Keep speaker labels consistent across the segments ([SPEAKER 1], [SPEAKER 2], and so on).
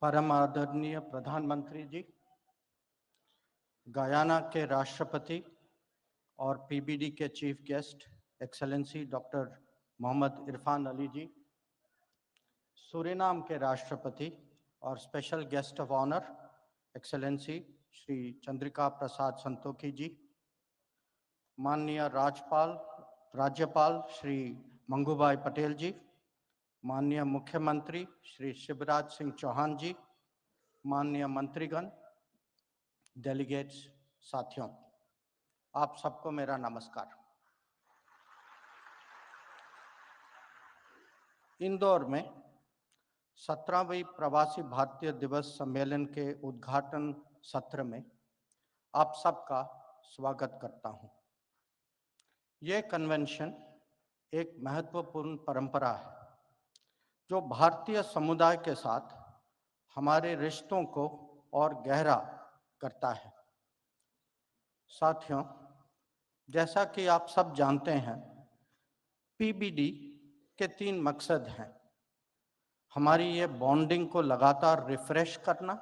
[SPEAKER 1] परम आदरणीय प्रधानमंत्री जी, गयाना के राष्ट्रपति और पीबीडी के chief guest excellency doctor Mohammad Irfan Ali ji, Suriname के राष्ट्रपति और special guest of honour excellency Shri Chandrika Prasad Santokhi ji, माननीय राज्यपाल श्री मंगूभाई पटेल जी, माननीय मुख्यमंत्री श्री शिवराज सिंह चौहान जी, माननीय मंत्रीगण, डेलीगेट्स, साथियों, आप सबको मेरा नमस्कार। इंदौर में 17वीं प्रवासी भारतीय दिवस सम्मेलन के उद्घाटन सत्र में आप सबका स्वागत करता हूं। ये कन्वेंशन एक महत्वपूर्ण परंपरा है जो भारतीय समुदाय के साथ हमारे रिश्तों को और गहरा करता है। साथियों, जैसा कि आप सब जानते हैं, पीबीडी के 3 मकसद हैं। हमारी ये बॉन्डिंग को लगातार रिफ्रेश करना,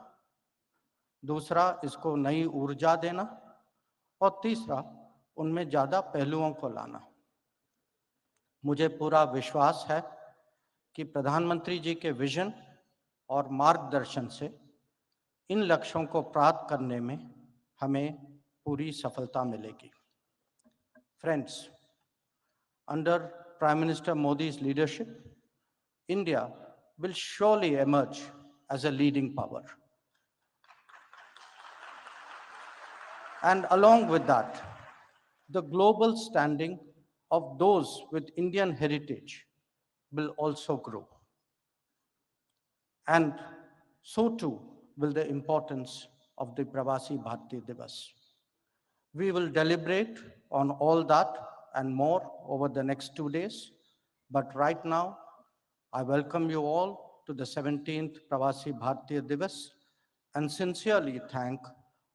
[SPEAKER 1] दूसरा इसको नई ऊर्जा देना और तीसरा उनमें ज़्यादा पहलुओं को लाना। मुझे पूरा विश्वास है कि प्रधानमंत्री जी के विजन और मार्गदर्शन से इन लक्ष्यों को प्राप्त करने में हमें पूरी सफलता मिलेगी। Friends, under Prime Minister Modi's leadership, India will surely emerge as a leading power. And along with that, the global standing of those with Indian heritage will also grow. And so too will the importance of the Pravasi Bharatiya Divas. We will deliberate on all that and more over the next 2 days. But right now, I welcome you all to the 17th Pravasi Bharatiya Divas and sincerely thank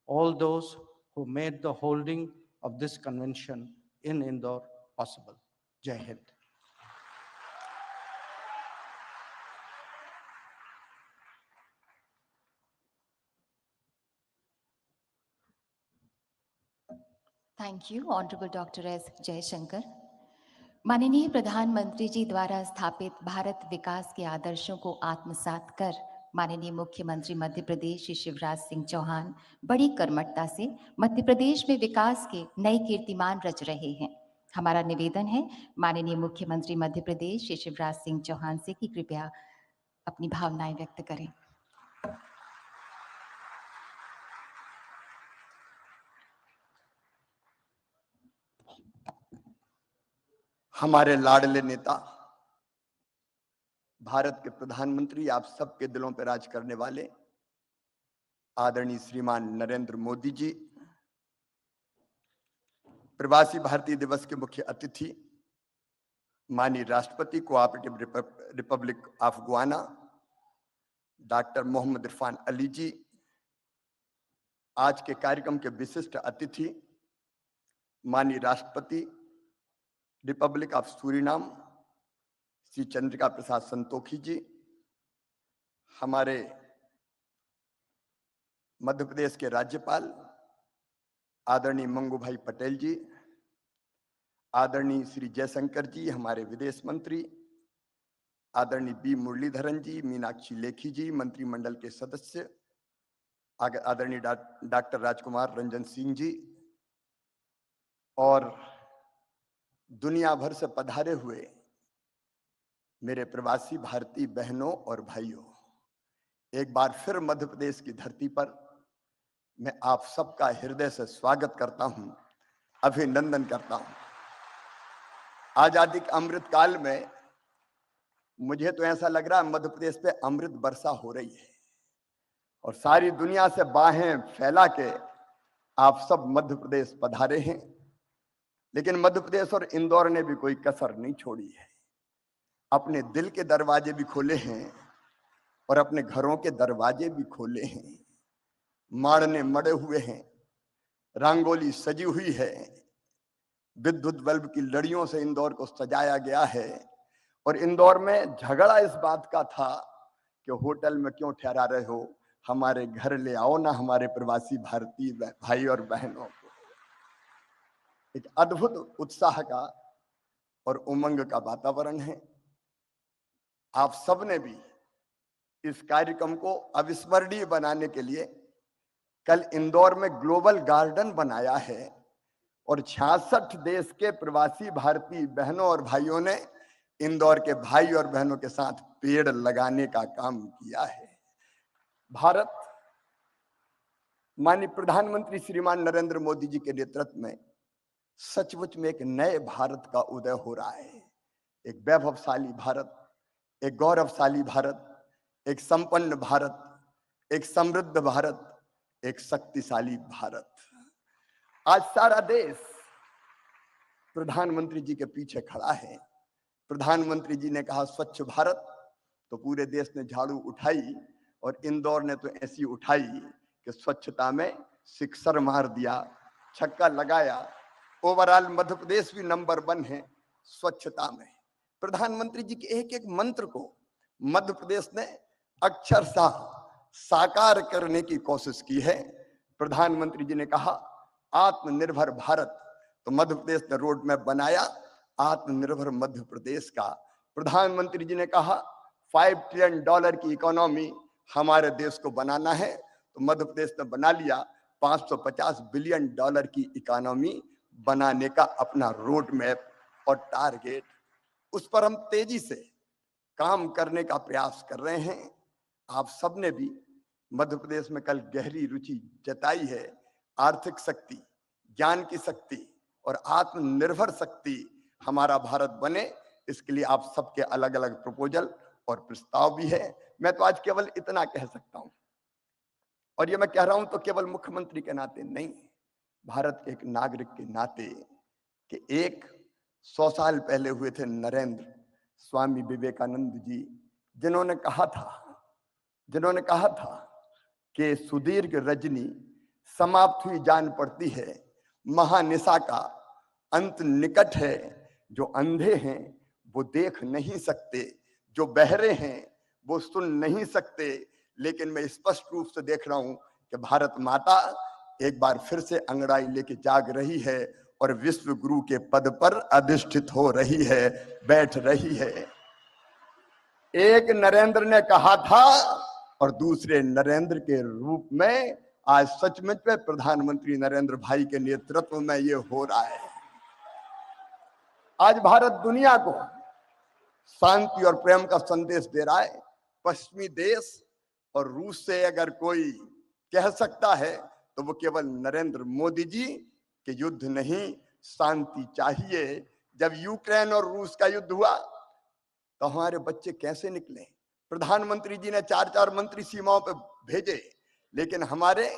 [SPEAKER 1] all those who made the holding of this convention in Indore possible. Jai Hind.
[SPEAKER 2] Thank you, Honorable Dr. S. Jaishankar. माननीय प्रधानमंत्री जी द्वारा स्थापित भारत विकास के आदर्शों को आत्मसात कर माननीय मुख्यमंत्री मध्य प्रदेश श्री शिवराज सिंह चौहान बड़ी कर्मठता से मध्य प्रदेश में विकास के नए कीर्तिमान रच रहे हैं। हमारा निवेदन है माननीय मुख्यमंत्री मध्य प्रदेश श्री शिवराज सिंह चौहान से कि कृपया अपनी भावनाएं व्यक्त करें।
[SPEAKER 3] हमारे लाडले नेता, भारत के प्रधानमंत्री, आप सबके दिलों पर राज करने वाले आदरणीय श्रीमान नरेंद्र मोदी जी, प्रवासी भारतीय दिवस के मुख्य अतिथि माननीय राष्ट्रपति cooperative republic of Guyana doctor Mohammad Irfan Ali ji, आज के कार्यक्रम के विशिष्ट अतिथि माननीय राष्ट्रपति republic of Suriname Shri Chandrika Prasad Santokhi ji, हमारे मध्य प्रदेश के राज्यपाल आदरणीय मंगूभाई पटेल जी, आदरणीय श्री जयशंकर जी, हमारे विदेश मंत्री आदरणीय बी मुरलीधरन जी, मीनाक्षी लेखी जी, मंत्रिमंडल के सदस्य आदरणीय डॉक्टर राजकुमार रंजन सिंह जी और दुनिया भर से पधारे हुए मेरे प्रवासी भारतीय बहनों और भाइयों, एक बार फिर मध्य प्रदेश की धरती पर मैं आप सबका हृदय से स्वागत करता हूं, अभिनंदन करता हूं। आजादी के अमृत काल में मुझे तो ऐसा लग रहा है मध्य प्रदेश पे अमृत वर्षा हो रही है और सारी दुनिया से बाहें फैला के आप सब मध्य प्रदेश पधारे हैं। लेकिन मध्य प्रदेश और इंदौर ने भी कोई कसर नहीं छोड़ी है, अपने दिल के दरवाजे भी खोले हैं और अपने घरों के दरवाजे भी खोले हैं। माड़ने मड़े हुए हैं, रंगोली सजी हुई है, विद्युत बल्ब की लड़ियों से इंदौर को सजाया गया है। और इंदौर में झगड़ा इस बात का था कि होटल में क्यों ठहरा रहे हो, हमारे घर ले आओ ना हमारे प्रवासी भारतीय भाई और बहनों को। एक अद्भुत उत्साह का और उमंग का वातावरण है। आप सबने भी इस कार्यक्रम को अविस्मरणीय बनाने के लिए कल इंदौर में ग्लोबल गार्डन बनाया है और 66 देश के प्रवासी भारतीय बहनों और भाइयों ने इंदौर के भाई और बहनों के साथ पेड़ लगाने का काम किया है। भारत माननीय प्रधानमंत्री श्रीमान नरेंद्र मोदी जी के नेतृत्व में सचमुच में एक नए भारत का उदय हो रहा है। एक वैभवशाली भारत, एक गौरवशाली भारत, एक संपन्न भारत, एक समृद्ध भारत, एक शक्तिशाली भारत। आज सारा देश प्रधानमंत्री जी के पीछे खड़ा है। प्रधानमंत्री जी ने कहा स्वच्छ भारत, तो पूरे देश ने झाड़ू उठाई और इंदौर ने तो ऐसी उठाई कि स्वच्छता में सिक्सर मार दिया, छक्का लगाया। ओवरऑल मध्य प्रदेश भी नंबर 1 है स्वच्छता में। प्रधानमंत्री जी के एक एक मंत्र को मध्य प्रदेश ने अक्षरशः साकार करने की कोशिश की है। प्रधानमंत्री जी ने कहा आत्मनिर्भर भारत, तो मध्य प्रदेश ने रोड मैप बनाया आत्मनिर्भर मध्य प्रदेश का। प्रधानमंत्री जी ने कहा $5 ट्रिलियन की इकोनॉमी हमारे देश को बनाना है, तो मध्य प्रदेश ने बना लिया $550 बिलियन की इकोनॉमी बनाने का अपना रोड मैप और टारगेट। उस पर हम तेजी से काम करने का प्रयास कर रहे हैं। आप सबने भी मध्य प्रदेश में कल गहरी रुचि जताई है। आर्थिक शक्ति, ज्ञान की शक्ति और आत्मनिर्भर शक्ति हमारा भारत बने, इसके लिए आप सबके अलग अलग प्रपोजल और प्रस्ताव भी है। मैं तो आज केवल इतना कह सकता हूं, और ये मैं कह रहा हूं तो केवल मुख्यमंत्री के नाते नहीं, भारत के एक नागरिक के नाते, कि 100 साल पहले हुए थे नरेंद्र स्वामी विवेकानंद जी, जिन्होंने कहा था कि सुदीर्घ रजनी समाप्त हुई जान पड़ती है, महानिशा का अंत निकट है। जो अंधे हैं वो देख नहीं सकते, जो बहरे हैं वो सुन नहीं सकते, लेकिन मैं स्पष्ट रूप से देख रहा हूं कि भारत माता एक बार फिर से अंगड़ाई लेके जाग रही है और विश्व गुरु के पद पर अधिष्ठित हो रही है, बैठ रही है। एक नरेंद्र ने कहा था और दूसरे नरेंद्र के रूप में आज सचमुच में प्रधानमंत्री नरेंद्र भाई के नेतृत्व में ये हो रहा है। आज भारत दुनिया को शांति और प्रेम का संदेश दे रहा है। पश्चिमी देश और रूस से अगर कोई कह सकता है तो वो केवल नरेंद्र मोदी जी के युद्ध नहीं, शांति चाहिए। जब यूक्रेन और रूस का युद्ध हुआ तो हमारे बच्चे कैसे निकले? प्रधानमंत्री जी ने 4-4 मंत्री सीमाओं पर भेजे, लेकिन हमारे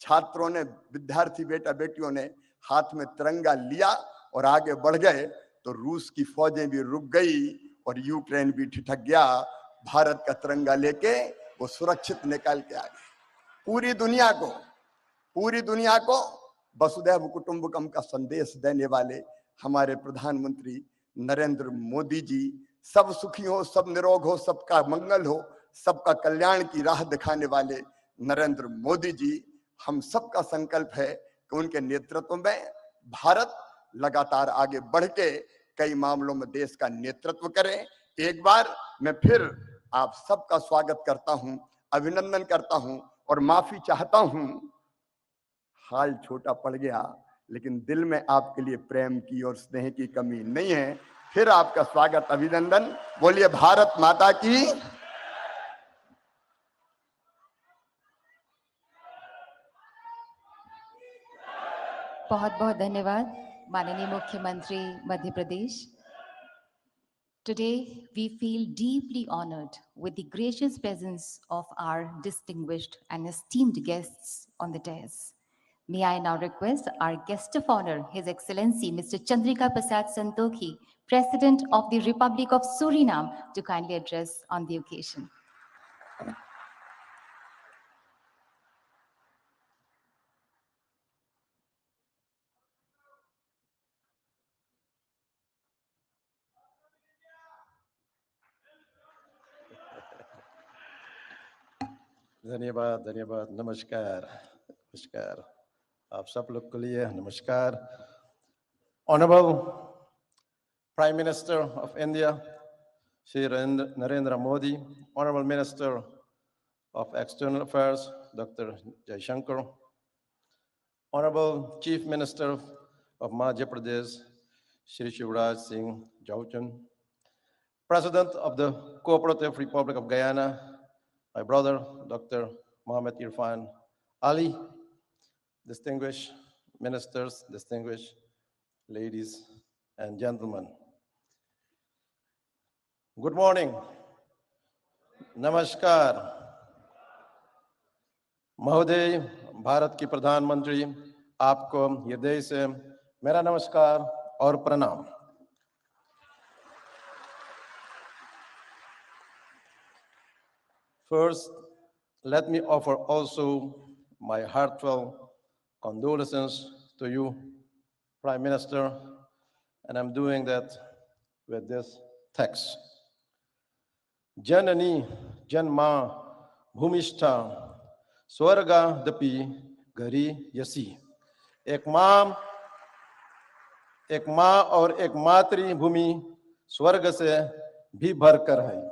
[SPEAKER 3] छात्रों ने, विद्यार्थी बेटा बेटियों ने हाथ में तिरंगा लिया और आगे बढ़ गए, तो रूस की फौजें भी रुक गई और यूक्रेन भी ठिठक गया। भारत का तिरंगा लेके वो सुरक्षित निकल के आ गए। पूरी दुनिया को वसुधैव कुटुंबकम का संदेश देने वाले हमारे प्रधानमंत्री नरेंद्र मोदी जी, सब सुखी हो, सब निरोग हो, सबका मंगल हो, सबका कल्याण की राह दिखाने वाले नरेंद्र मोदी जी, हम सबका संकल्प है कि उनके नेतृत्व में भारत लगातार आगे बढ़ के कई मामलों में देश का नेतृत्व करे। एक बार मैं फिर आप सबका स्वागत करता हूं, अभिनंदन करता हूं और माफी चाहता हूं। हाल छोटा पड़ गया, लेकिन दिल में आपके लिए प्रेम की और स्नेह की कमी नहीं है। फिर आपका स्वागत, अभिनंदन। बोलिए भारत माता की।
[SPEAKER 2] बहुत बहुत धन्यवाद माननीय मुख्यमंत्री Madhya Pradesh. Today, we feel deeply honored with the gracious presence of our distinguished and esteemed guests on the dais. May I now request our guest of honor, His Excellency Mr. Chandrika Prasad Santokhi, President of the Republic of Suriname, to kindly address on the occasion.
[SPEAKER 4] धन्यवाद धन्यवाद नमस्कार नमस्कार आप सब लोग के लिए नमस्कार Honorable Prime Minister of India Shri Narendra Modi, Honorable Minister of External Affairs Dr. Jaishankar, Honorable Chief Minister of Madhya Pradesh Shri Shivraj Singh Chauhan, President of the Cooperative Republic of Guyana, my brother, Dr. Mohammed Irfan Ali, distinguished ministers, distinguished ladies and gentlemen. Good morning. Namaskar. महोदय, भारत की प्रधानमंत्री, आपको हृदय से मेरा नमस्कार और प्रणाम. First, let me offer also my heartfelt condolences to you, Prime Minister, and I'm doing that with this text. Janani Janma Bhumishta Swarga Dapi Gari Yasi. एक माँ और एक मातृभूमि स्वर्ग से भी भरकर है.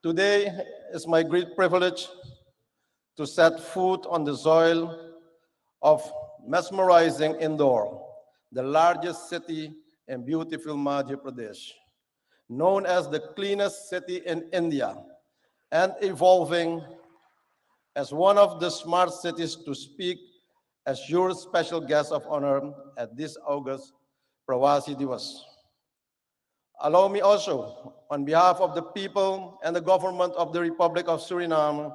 [SPEAKER 4] Today is my great privilege to set foot on the soil of mesmerizing Indore, the largest city in beautiful Madhya Pradesh, known as the cleanest city in India and evolving as one of the smart cities to speak as your special guest of honor at this August Pravasi Divas. Allow me also, on behalf of the people and the government of the Republic of Suriname,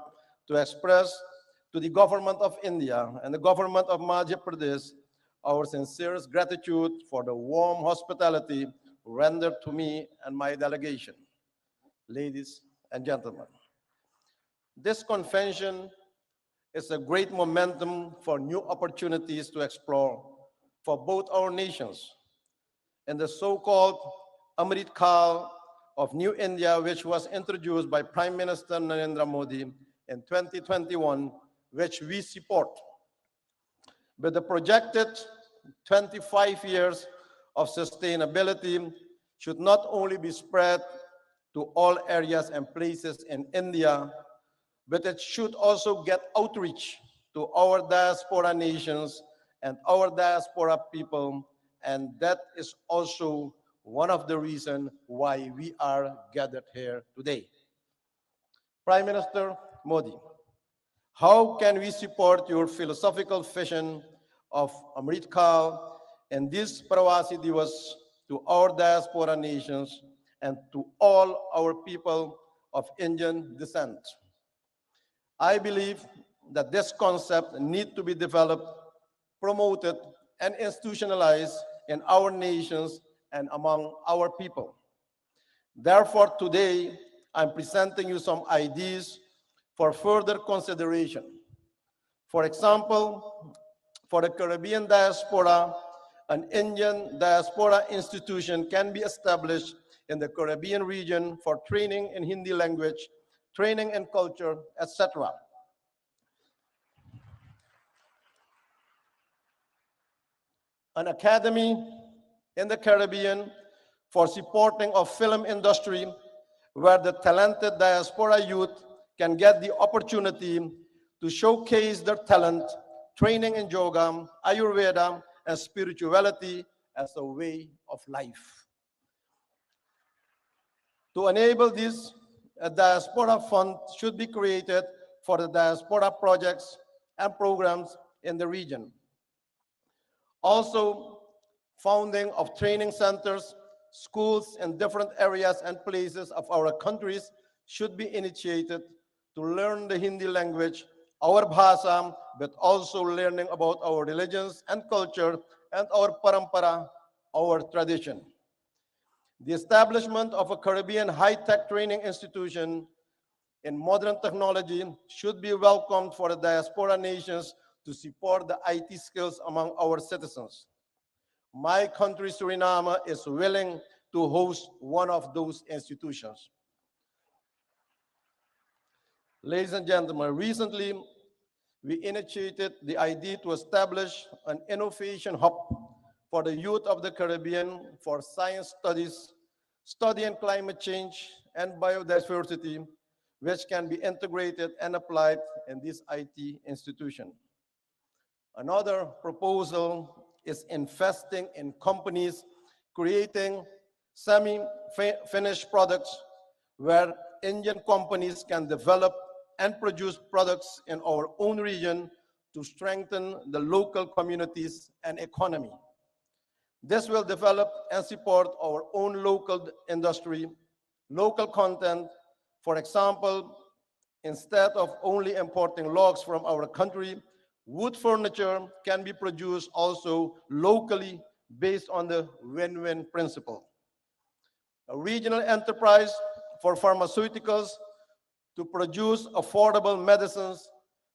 [SPEAKER 4] to express to the government of India and the government of Madhya Pradesh our sincerest gratitude for the warm hospitality rendered to me and my delegation. Ladies and gentlemen, this convention is a great momentum for new opportunities to explore for both our nations. In the so-called Amrit Kal of New India, which was introduced by Prime Minister Narendra Modi in 2021, which we support. With the projected 25 years of sustainability should not only be spread to all areas and places in India, but it should also get outreach to our diaspora nations and our diaspora people, and that is also one of the reasons why we are gathered here today. Prime Minister Modi, how can we support your philosophical vision of Amrit Kal and this Pravasi Divas to our diaspora nations and to all our people of Indian descent? I believe that this concept needs to be developed, promoted, and institutionalized in our nations and among our people. Therefore, today, I'm presenting you some ideas for further consideration. For example, for the Caribbean diaspora, an Indian diaspora institution can be established in the Caribbean region for training in Hindi language, training in culture, etc. An academy in the Caribbean for supporting of film industry where the talented diaspora youth can get the opportunity to showcase their talent, training in yoga, Ayurveda, and spirituality as a way of life. To enable this, a diaspora fund should be created for the diaspora projects and programs in the region. Also, founding of training centers, schools in different areas and places of our countries should be initiated to learn the Hindi language, our bhasha, but also learning about our religions and culture and our parampara, our tradition. The establishment of a Caribbean high-tech training institution in modern technology should be welcomed for the diaspora nations to support the IT skills among our citizens. My country, Suriname, is willing to host one of those institutions. Ladies and gentlemen, recently we initiated the idea to establish an innovation hub for the youth of the Caribbean for science studies, studying climate change and biodiversity, which can be integrated and applied in this IT institution. Another proposal is investing in companies creating semi-finished products where Indian companies can develop and produce products in our own region to strengthen the local communities and economy. This will develop and support our own local industry, local content. For example, instead of only importing logs from our country, wood furniture can be produced also locally based on the win-win principle. A regional enterprise for pharmaceuticals to produce affordable medicines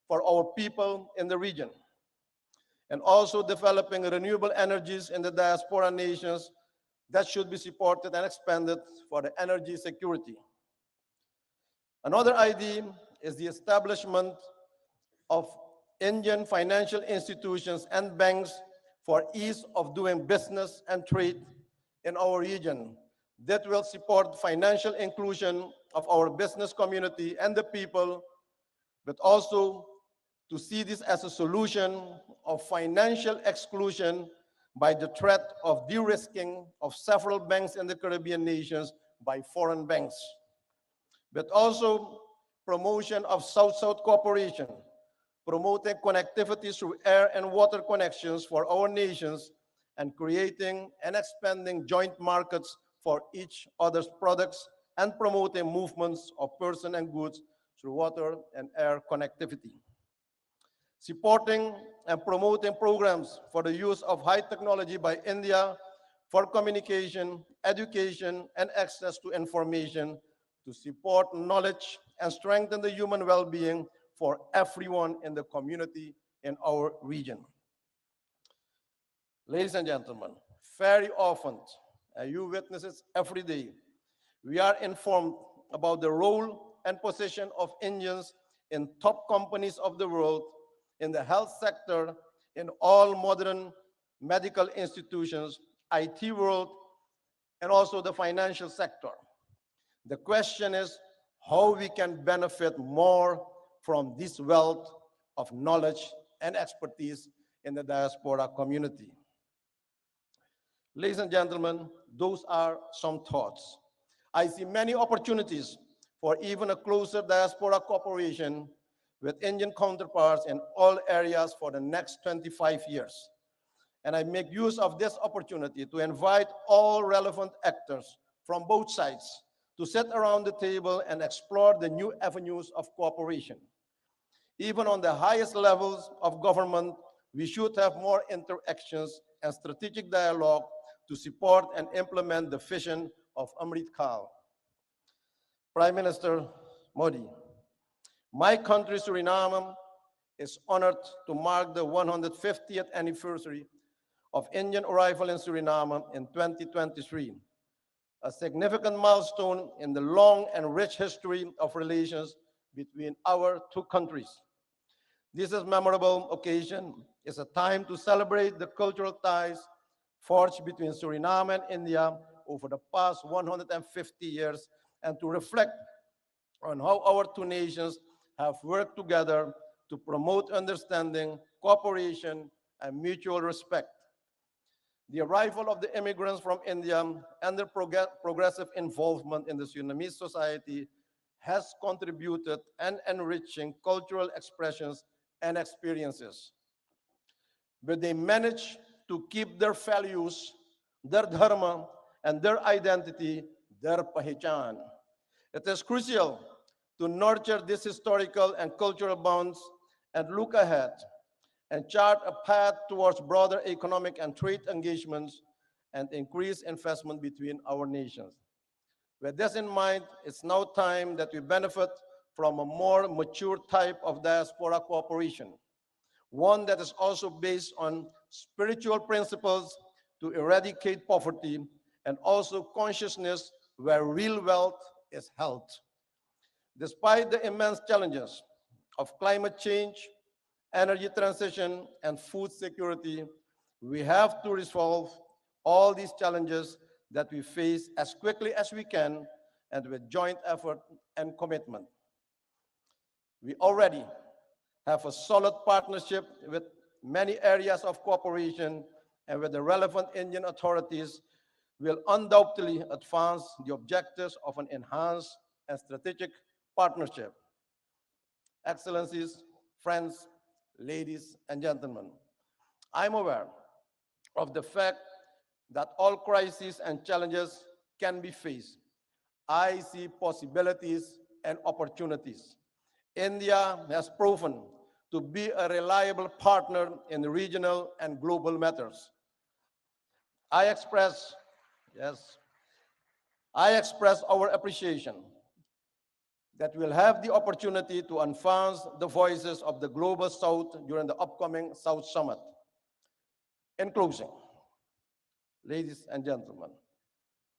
[SPEAKER 4] for our people in the region, and also developing renewable energies in the diaspora nations that should be supported and expanded for the energy security. Another idea is the establishment of Indian financial institutions and banks for ease of doing business and trade in our region that will support financial inclusion of our business community and the people, but also to see this as a solution of financial exclusion by the threat of de-risking of several banks in the Caribbean nations by foreign banks, but also promotion of South-South cooperation, promoting connectivity through air and water connections for our nations, and creating and expanding joint markets for each other's products, and promoting movements of persons and goods through water and air connectivity. Supporting and promoting programs for the use of high technology by India for communication, education, and access to information to support knowledge and strengthen the human well-being for everyone in the community in our region. Ladies and gentlemen, very often, and you witness it every day, we are informed about the role and position of Indians in top companies of the world, in the health sector, in all modern medical institutions, IT world, and also the financial sector. The question is how we can benefit more from this wealth of knowledge and expertise in the diaspora community. Ladies and gentlemen, those are some thoughts. I see many opportunities for even a closer diaspora cooperation with Indian counterparts in all areas for the next 25 years. And I make use of this opportunity to invite all relevant actors from both sides to sit around the table and explore the new avenues of cooperation. Even on the highest levels of government, we should have more interactions and strategic dialogue to support and implement the vision of Amrit Kaal. Prime Minister Modi, my country, Suriname, is honored to mark the 150th anniversary of Indian arrival in Suriname in 2023, a significant milestone in the long and rich history of relations between our two countries. This is a memorable occasion. It's a time to celebrate the cultural ties forged between Suriname and India over the past 150 years, and to reflect on how our two nations have worked together to promote understanding, cooperation, and mutual respect. The arrival of the immigrants from India and their progressive involvement in the Surinamese society has contributed and enriching cultural expressions and experiences. But they managed to keep their values, their dharma, and their identity, their pahichan. It is crucial to nurture these historical and cultural bonds and look ahead and chart a path towards broader economic and trade engagements and increased investment between our nations. With this in mind, it's now time that we benefit from a more mature type of diaspora cooperation, one that is also based on spiritual principles to eradicate poverty and also consciousness where real wealth is held. Despite the immense challenges of climate change, energy transition, and food security, we have to resolve all these challenges that we face as quickly as we can and with joint effort and commitment. We already have a solid partnership with many areas of cooperation, and with the relevant Indian authorities will undoubtedly advance the objectives of an enhanced and strategic partnership. Excellencies, friends, ladies and gentlemen, I'm aware of the fact that all crises and challenges can be faced. I see possibilities and opportunities. India has proven to be a reliable partner in regional and global matters. I express, yes, I express our appreciation that we'll have the opportunity to advance the voices of the Global South during the upcoming South Summit. In closing, ladies and gentlemen,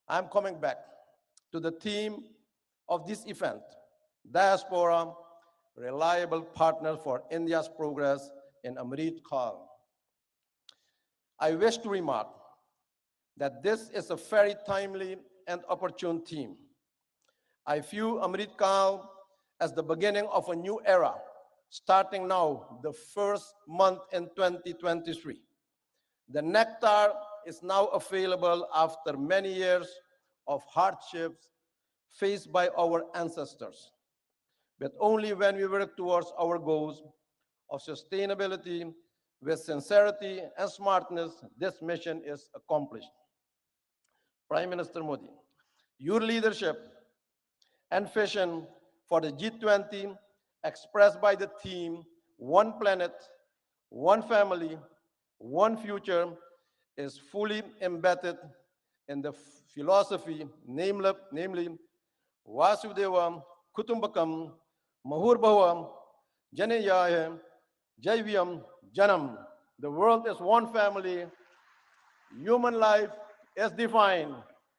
[SPEAKER 4] I'm coming back to the theme of this event, Diaspora, Reliable Partner for India's Progress in Amrit Kaal. I wish to remark that this is a very timely and opportune theme. I view Amrit Kaal as the beginning of a new era, starting now, the first month in 2023. The nectar is now available after many years of hardships faced by our ancestors. But only when we work towards our goals of sustainability with sincerity and smartness, this mission is accomplished. Prime Minister Modi, your leadership and vision for the G20 expressed by the theme, One Planet, One Family, One Future, is fully embedded in the philosophy, namely Vasudeva Kutumbakam Mahurbhava Janeyaya Jaivyam Janam. The world is one family. Human life is defined.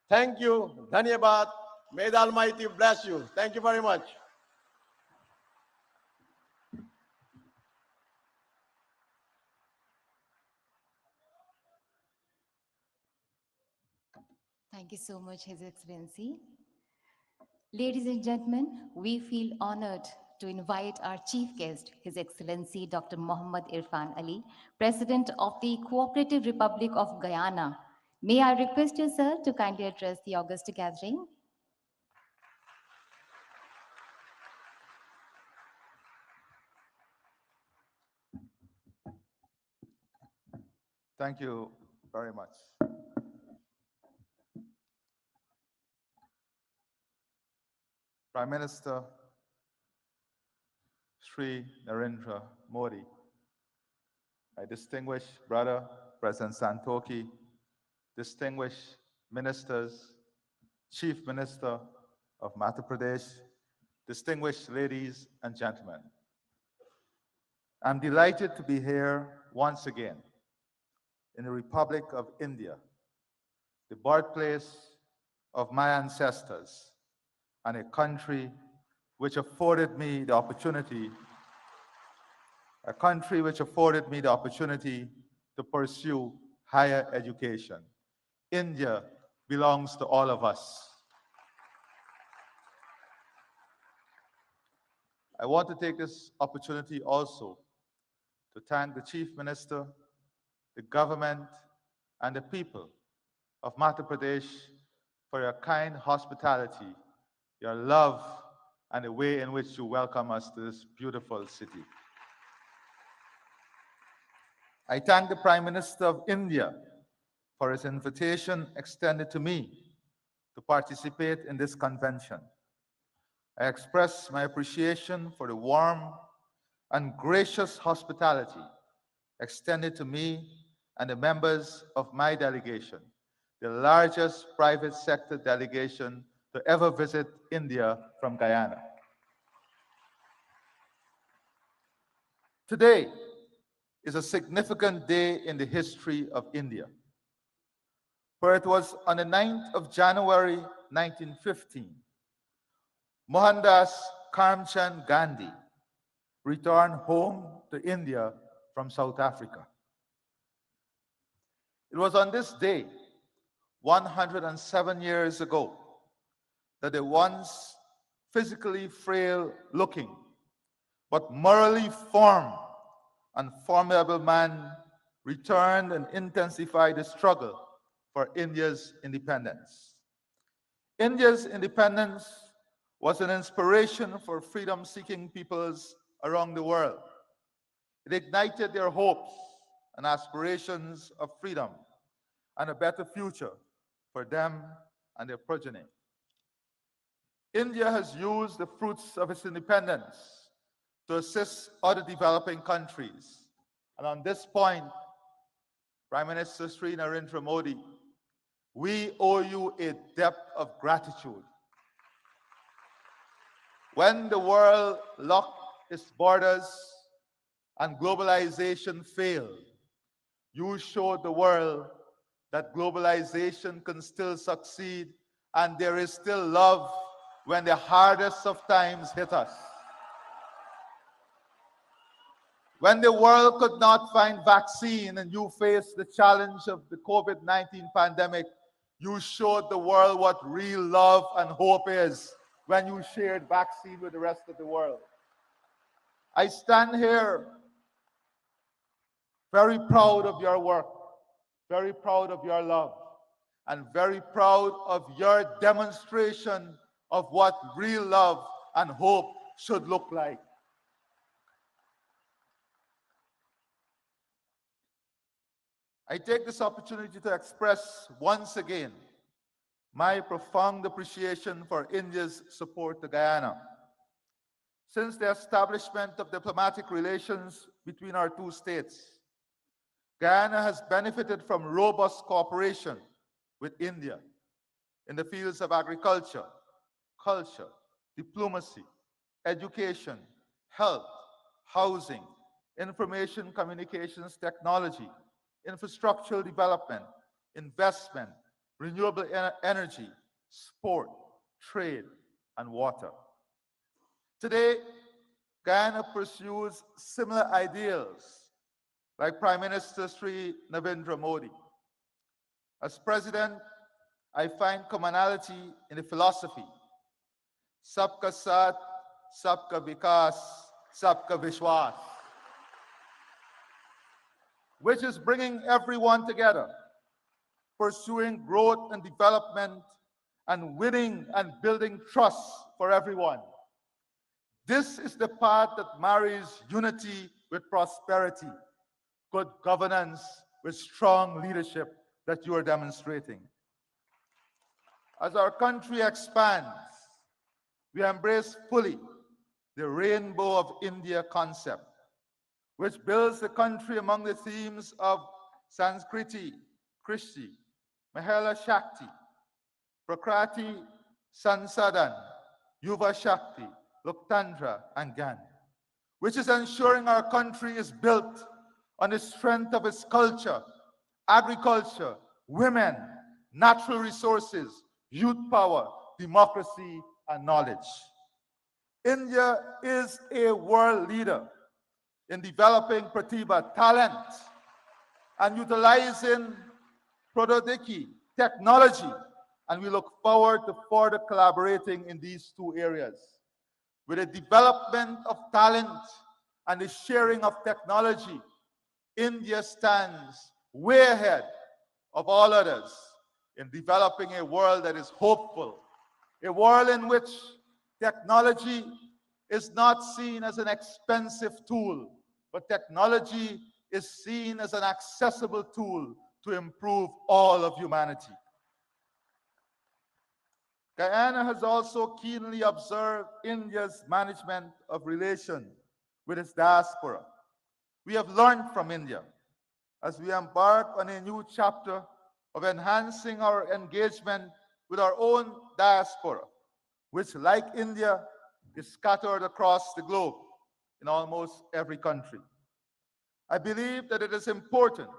[SPEAKER 4] Thank you. Dhanyabad. May the Almighty bless you. Thank you very much.
[SPEAKER 2] Thank you so much, His Excellency. Ladies and gentlemen, we feel honored to invite our chief guest, His Excellency Dr. Mohammad Irfan Ali, President of the Cooperative Republic of Guyana. May I request you, sir, to kindly address the august gathering?
[SPEAKER 5] Thank you very much. Prime Minister Sri Narendra Modi, my distinguished brother, President Santokhi, distinguished ministers, Chief Minister of Madhya Pradesh, distinguished ladies and gentlemen. I'm delighted to be here once again in the Republic of India, the birthplace of my ancestors, and a country which afforded me the opportunity, to pursue higher education. India belongs to all of us. I want to take this opportunity also to thank the Chief Minister, the government, and the people of Madhya Pradesh for your kind hospitality, your love, and the way in which you welcome us to this beautiful city. I thank the Prime Minister of India for his invitation extended to me to participate in this convention. I express my appreciation for the warm and gracious hospitality extended to me and the members of my delegation, the largest private sector delegation to ever visit India from Guyana. Today is a significant day in the history of India. For it was on the 9th of January 1915, Mohandas Karamchand Gandhi returned home to India from South Africa. It was on this day, 107 years ago, that the once physically frail looking, but morally firm and formidable man returned and intensified the struggle for India's independence. India's independence was an inspiration for freedom-seeking peoples around the world. It ignited their hopes and aspirations of freedom and a better future for them and their progeny. India has used the fruits of its independence to assist other developing countries. And on this point, Prime Minister Sri Narendra Modi, we owe you a debt of gratitude. When the world locked its borders and globalization failed, you showed the world that globalization can still succeed and there is still love when the hardest of times hit us. When the world could not find vaccine and you faced the challenge of the COVID-19 pandemic, you showed the world what real love and hope is when you shared vaccine with the rest of the world. I stand here very proud of your work, very proud of your love, and very proud of your demonstration of what real love and hope should look like. I take this opportunity to express once again my profound appreciation for India's support to Guyana. Since the establishment of diplomatic relations between our two states, Guyana has benefited from robust cooperation with India in the fields of agriculture, culture, diplomacy, education, health, housing, information communications technology, infrastructural development, investment, renewable energy, sport, trade, and water. Today, Guyana pursues similar ideals like Prime Minister Sri Narendra Modi. As President, I find commonality in the philosophy, Sabka Saath, Sabka Vikas, Sabka Vishwas, which is bringing everyone together, pursuing growth and development, and winning and building trust for everyone. This is the path that marries unity with prosperity, good governance with strong leadership that you are demonstrating. As our country expands, we embrace fully the Rainbow of India concept, which builds the country among the themes of Sanskriti, Krishti, Mahela Shakti, Prakriti, Sansadan, Yuva Shakti, Loktandra, and Gyan, which is ensuring our country is built on the strength of its culture, agriculture, women, natural resources, youth power, democracy, and knowledge. India is a world leader in developing pratibha, talent, and utilizing Prododiki, technology, and we look forward to further collaborating in these two areas. With the development of talent and the sharing of technology, India stands way ahead of all others in developing a world that is hopeful, a world in which technology is not seen as an expensive tool, but technology is seen as an accessible tool to improve all of humanity. Guyana has also keenly observed India's management of relations with its diaspora. We have learned from India as we embark on a new chapter of enhancing our engagement with our own diaspora, which, like India, is scattered across the globe in almost every country. I believe that it is important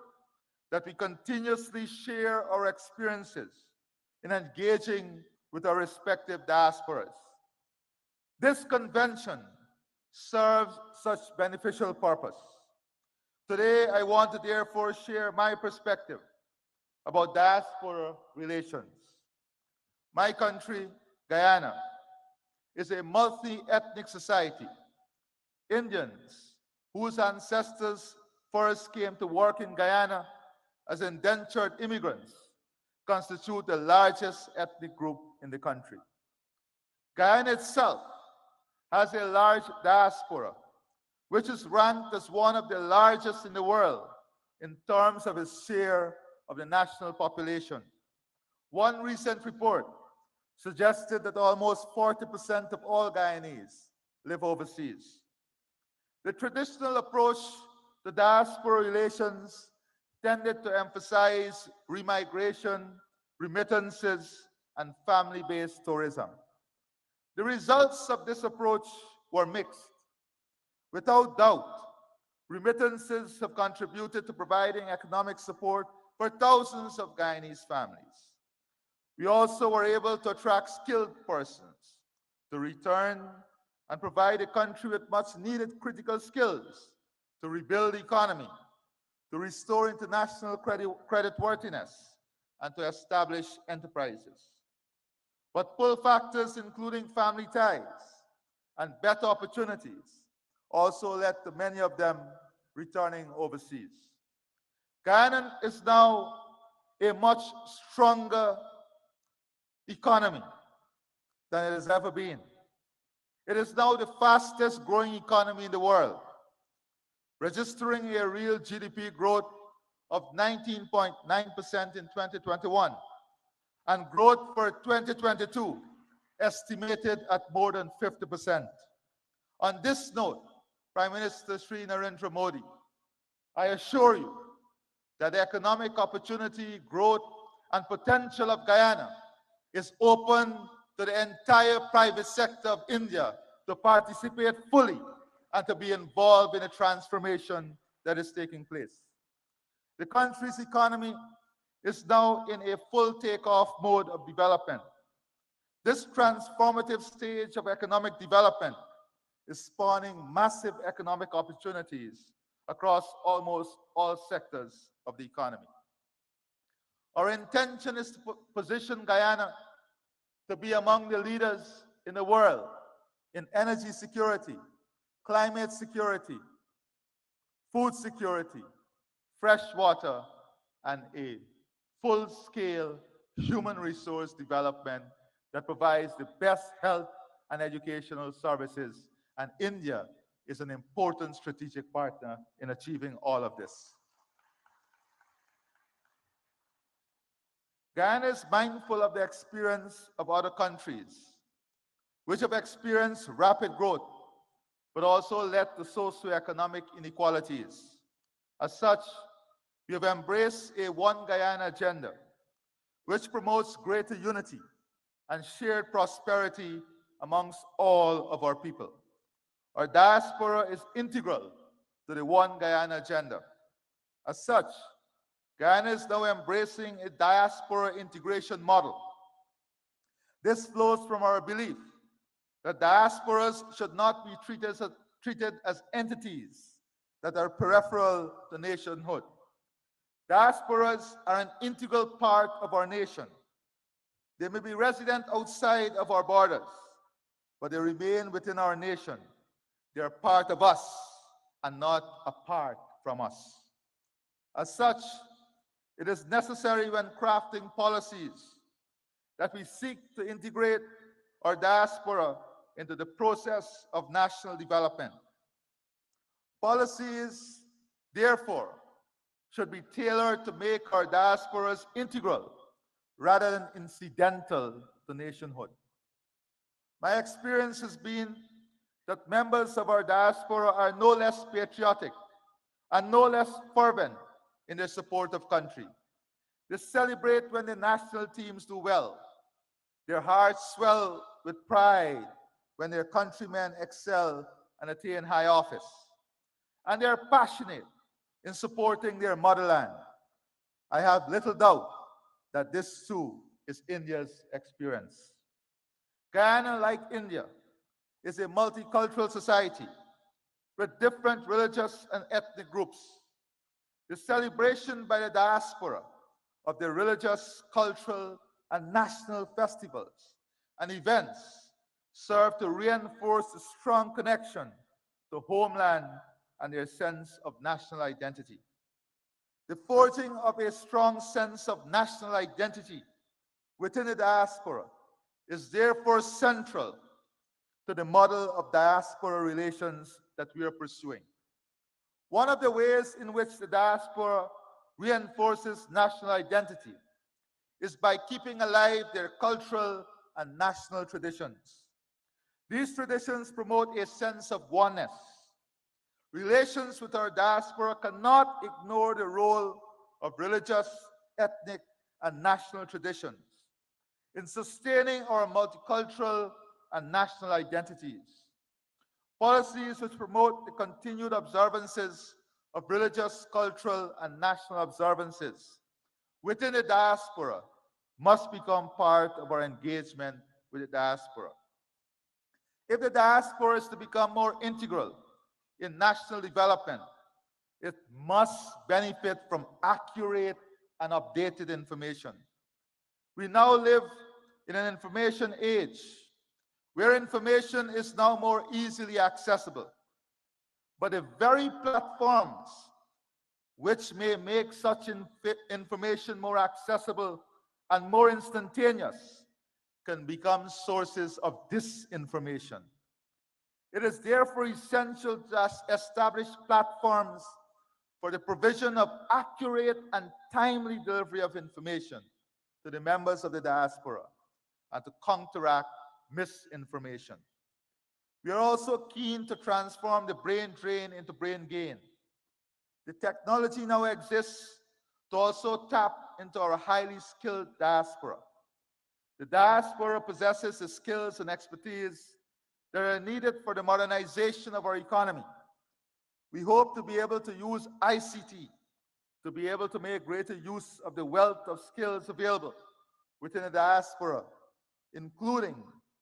[SPEAKER 5] that we continuously share our experiences in engaging with our respective diasporas. This convention serves such beneficial purpose. Today, I want to therefore share my perspective about diaspora relations. My country, Guyana, is a multi-ethnic society. Indians, whose ancestors first came to work in Guyana as indentured immigrants, constitute the largest ethnic group in the country. Guyana itself has a large diaspora, which is ranked as one of the largest in the world in terms of its share of the national population. One recent report suggested that almost 40% of all Guyanese live overseas. The traditional approach to diaspora relations tended to emphasize remigration, remittances, and family-based tourism. The results of this approach were mixed. Without doubt, remittances have contributed to providing economic support for thousands of Guyanese families. We also were able to attract skilled persons to return and provide the country with much needed critical skills to rebuild the economy, to restore international creditworthiness, and to establish enterprises. But pull factors including family ties and better opportunities also led to many of them returning overseas. Guyana is now a much stronger economy than it has ever been. It is now the fastest growing economy in the world, registering a real GDP growth of 19.9% in 2021 and growth for 2022 estimated at more than 50%. On this note, Prime Minister Sri Narendra Modi, I assure you that the economic opportunity, growth, and potential of Guyana is open to the entire private sector of India to participate fully and to be involved in the transformation that is taking place. The country's economy is now in a full takeoff mode of development. This transformative stage of economic development is spawning massive economic opportunities across almost all sectors of the economy. Our intention is to position Guyana to be among the leaders in the world in energy security, climate security, food security, fresh water, and a full-scale human resource development that provides the best health and educational services, and India is an important strategic partner in achieving all of this. Guyana is mindful of the experience of other countries, which have experienced rapid growth, but also led to socioeconomic inequalities. As such, we have embraced a One Guyana agenda, which promotes greater unity and shared prosperity amongst all of our people. Our diaspora is integral to the One Guyana agenda. As such, Guyana is now embracing a diaspora integration model. This flows from our belief that diasporas should not be treated as entities that are peripheral to nationhood. Diasporas are an integral part of our nation. They may be resident outside of our borders, but they remain within our nation. They are part of us and not apart from us. As such, it is necessary when crafting policies that we seek to integrate our diaspora into the process of national development. Policies, therefore, should be tailored to make our diasporas integral rather than incidental to nationhood. My experience has been that members of our diaspora are no less patriotic and no less fervent in their support of country. They celebrate when the national teams do well. Their hearts swell with pride when their countrymen excel and attain high office. And they are passionate in supporting their motherland. I have little doubt that this too is India's experience. Guyana, like India, is a multicultural society with different religious and ethnic groups. The celebration by the diaspora of their religious, cultural, and national festivals and events serve to reinforce the strong connection to homeland and their sense of national identity. The forging of a strong sense of national identity within the diaspora is therefore central to the model of diaspora relations that we are pursuing. One of the ways in which the diaspora reinforces national identity is by keeping alive their cultural and national traditions. These traditions promote a sense of oneness. Relations with our diaspora cannot ignore the role of religious, ethnic, and national traditions in sustaining our multicultural and national identities. Policies which promote the continued observances of religious, cultural, and national observances within the diaspora must become part of our engagement with the diaspora. If the diaspora is to become more integral in national development, it must benefit from accurate and updated information. We now live in an information age where information is now more easily accessible. But the very platforms which may make such information more accessible and more instantaneous can become sources of disinformation. It is therefore essential to establish platforms for the provision of accurate and timely delivery of information to the members of the diaspora and to counteract misinformation. We are also keen to transform the brain drain into brain gain. The technology now exists to also tap into our highly skilled diaspora. The diaspora possesses the skills and expertise that are needed for the modernization of our economy. We hope to be able to use ICT to be able to make greater use of the wealth of skills available within the diaspora, including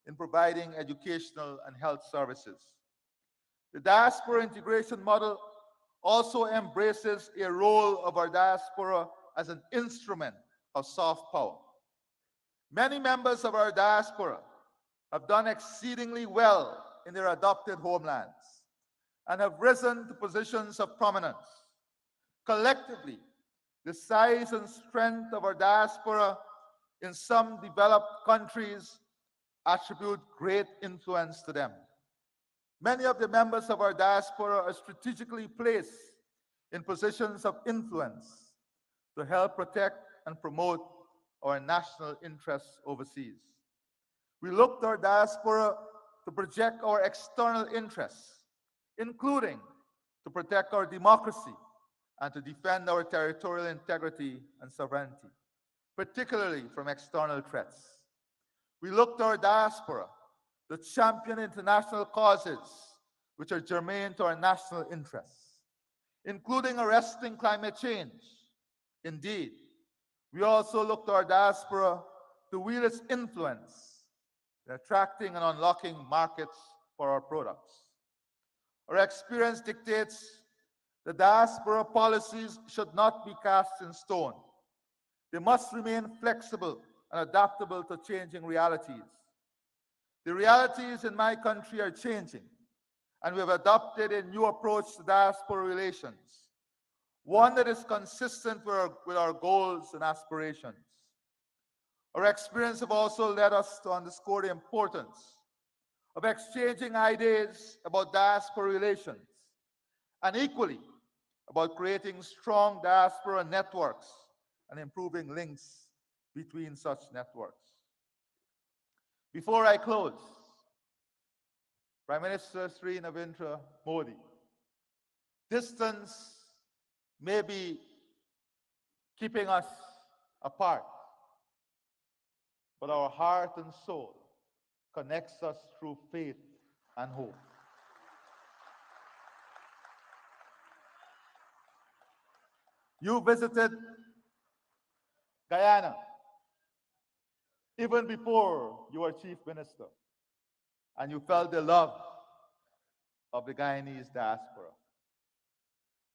[SPEAKER 5] in providing educational and health services. The diaspora integration model also embraces a role of our diaspora as an instrument of soft power. Many members of our diaspora have done exceedingly well in their adopted homelands and have risen to positions of prominence. Collectively, the size and strength of our diaspora in some developed countries attribute great influence to them. Many of the members of our diaspora are strategically placed in positions of influence to help protect and promote our national interests overseas. We look to our diaspora to project our external interests, including to protect our democracy and to defend our territorial integrity and sovereignty, particularly from external threats. We look to our diaspora to champion international causes which are germane to our national interests, including arresting climate change. Indeed, we also look to our diaspora to wield its influence in attracting and unlocking markets for our products. Our experience dictates the diaspora policies should not be cast in stone. They must remain flexible and adaptable to changing realities. The realities in my country are changing, and we have adopted a new approach to diaspora relations, one that is consistent with our goals and aspirations. Our experience have also led us to underscore the importance of exchanging ideas about diaspora relations, and equally about creating strong diaspora networks and improving links between such networks. Before I close, Prime Minister Sri Narendra Modi, distance may be keeping us apart, but our heart and soul connects us through faith and hope. You visited Guyana, even before you were chief minister, and you felt the love of the Guyanese diaspora.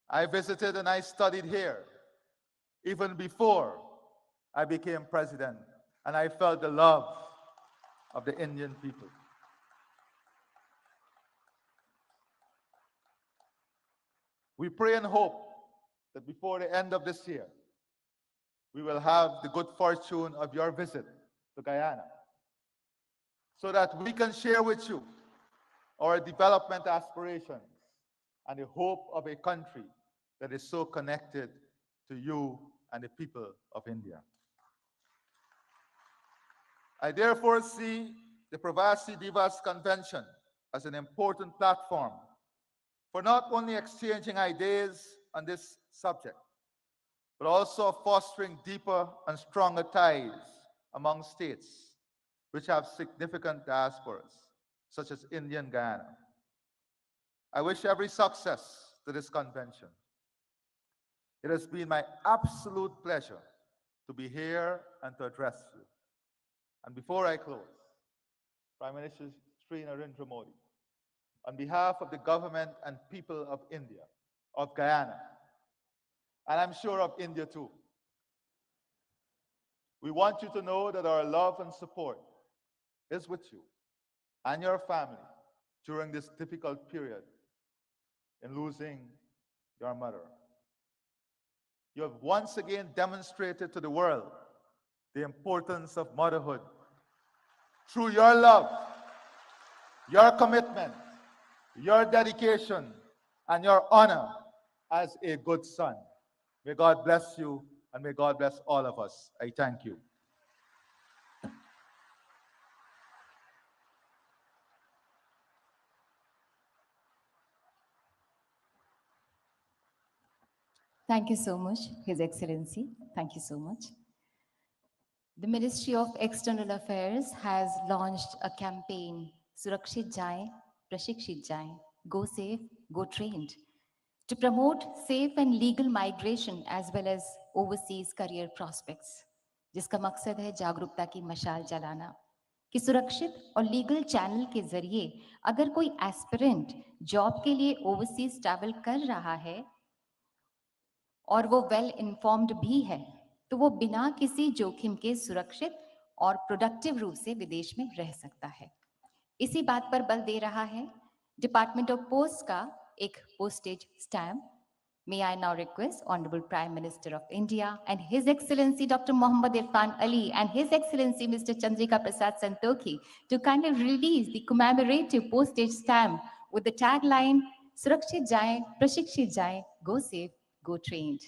[SPEAKER 5] I visited and I studied here even before I became president, and I felt the love of the Indian people. We pray and hope that before the end of this year, we will have the good fortune of your visit to Guyana, so that we can share with you our development aspirations and the hope of a country that is so connected to you and the people of India. I therefore see the Pravasi Divas Convention as an important platform for not only exchanging ideas on this subject, but also fostering deeper and stronger ties among states which have significant diasporas, such as Indian Guyana. I wish every success to this convention. It has been my absolute pleasure to be here and to address you. And before I close, Prime Minister Sri Narendra Modi, on behalf of the government and people of India, of Guyana, and I'm sure of India too, we want you to know that our love and support is with you and your family during this difficult period in losing your mother. You have once again demonstrated to the world the importance of motherhood through your love, your commitment, your dedication, and your honor as a good son. May God bless you, and may God bless all of us. I thank you.
[SPEAKER 2] Thank you so much, His Excellency. Thank you so much. The Ministry of External Affairs has launched a campaign, Surakshit Jaye, Prashikshit Jaye, Go Safe, Go Trained, to promote safe and legal migration as well as overseas career prospects, जिसका मकसद है जागरूकता की मशाल जलाना कि सुरक्षित और लीगल चैनल के जरिए अगर कोई एस्पिरेंट जॉब के लिए ओवरसीज ट्रैवल कर रहा है और वो वेल इन्फॉर्म्ड भी है, तो वो बिना किसी जोखिम के सुरक्षित और प्रोडक्टिव रूप से विदेश में रह सकता है. इसी बात पर बल दे रहा है डिपार्टमेंट ऑफ पोस्ट का एक postage stamp. May I now request Honorable Prime Minister of India and His Excellency Dr. Mohammad Irfan Ali and His Excellency Mr. Chandrika Prasad Santokhi to kindly release the commemorative postage stamp with the tagline, Surakshit Jaye, Prashikshit Jaye, Go Safe, Go Trained.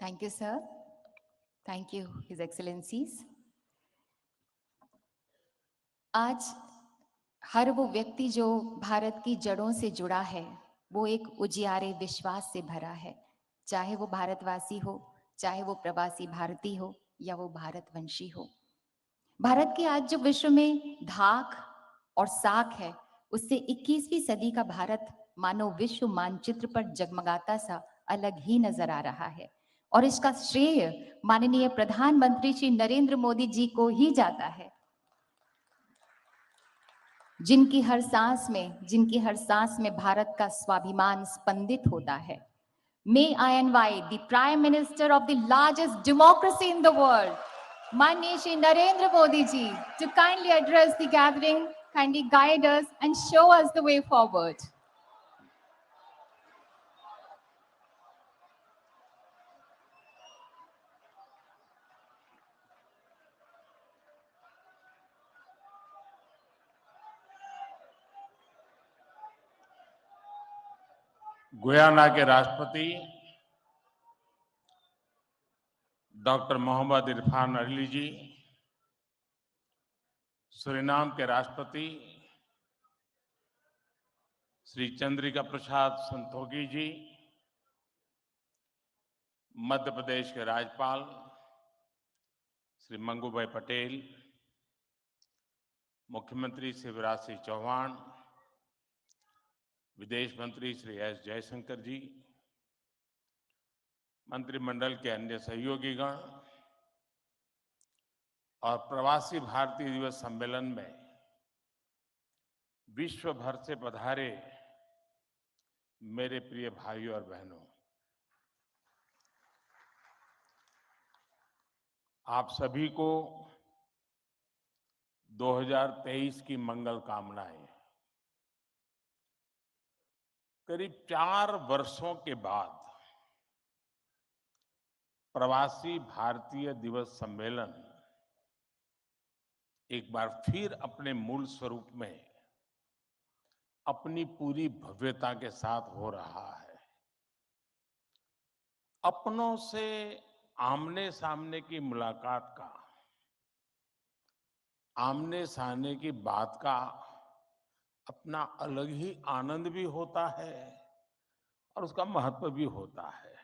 [SPEAKER 2] Thank you, sir. Thank you, His Excellencies. आज हर वो व्यक्ति जो भारत की जड़ों से जुड़ा है, वो एक उजियारे विश्वास से भरा है, चाहे वो भारतवासी हो, चाहे वो प्रवासी भारतीय हो या वो भारतवंशी हो. भारत की आज जो विश्व में धाक और साख है, उससे 21वीं सदी का भारत मानो विश्व मानचित्र पर जगमगाता सा अलग ही नजर आ रहा है. और इसका श्रेय माननीय प्रधानमंत्री श्री नरेंद्र मोदी जी को ही जाता है, जिनकी हर सांस में भारत का स्वाभिमान स्पंदित होता है. May I invite the Prime Minister of the largest democracy in the world, Manya Shri Narendra Modi ji, to kindly address the gathering, kindly guide us and show us the way forward.
[SPEAKER 6] Guyana के राष्ट्रपति doctor Mohammad Irfan Ali ji, Suriname के राष्ट्रपति श्री चंद्रिका प्रसाद संतोखी जी, मध्य प्रदेश के राज्यपाल श्री मंगूभाई पटेल, मुख्यमंत्री शिवराज सिंह चौहान, विदेश मंत्री Shri S Jaishankar जी, मंत्रिमंडल के अन्य सहयोगीगण और प्रवासी भारतीय दिवस सम्मेलन में विश्व भर से पधारे मेरे प्रिय भाइयों और बहनों, आप सभी को 2023 की मंगल कामनाएं। करीब 4 वर्षों के बाद प्रवासी भारतीय दिवस सम्मेलन एक बार फिर अपने मूल स्वरूप में अपनी पूरी भव्यता के साथ हो रहा है। अपनों से आमने सामने की मुलाकात का, आमने सामने की बात का अपना अलग ही आनंद भी होता है और उसका महत्व भी होता है।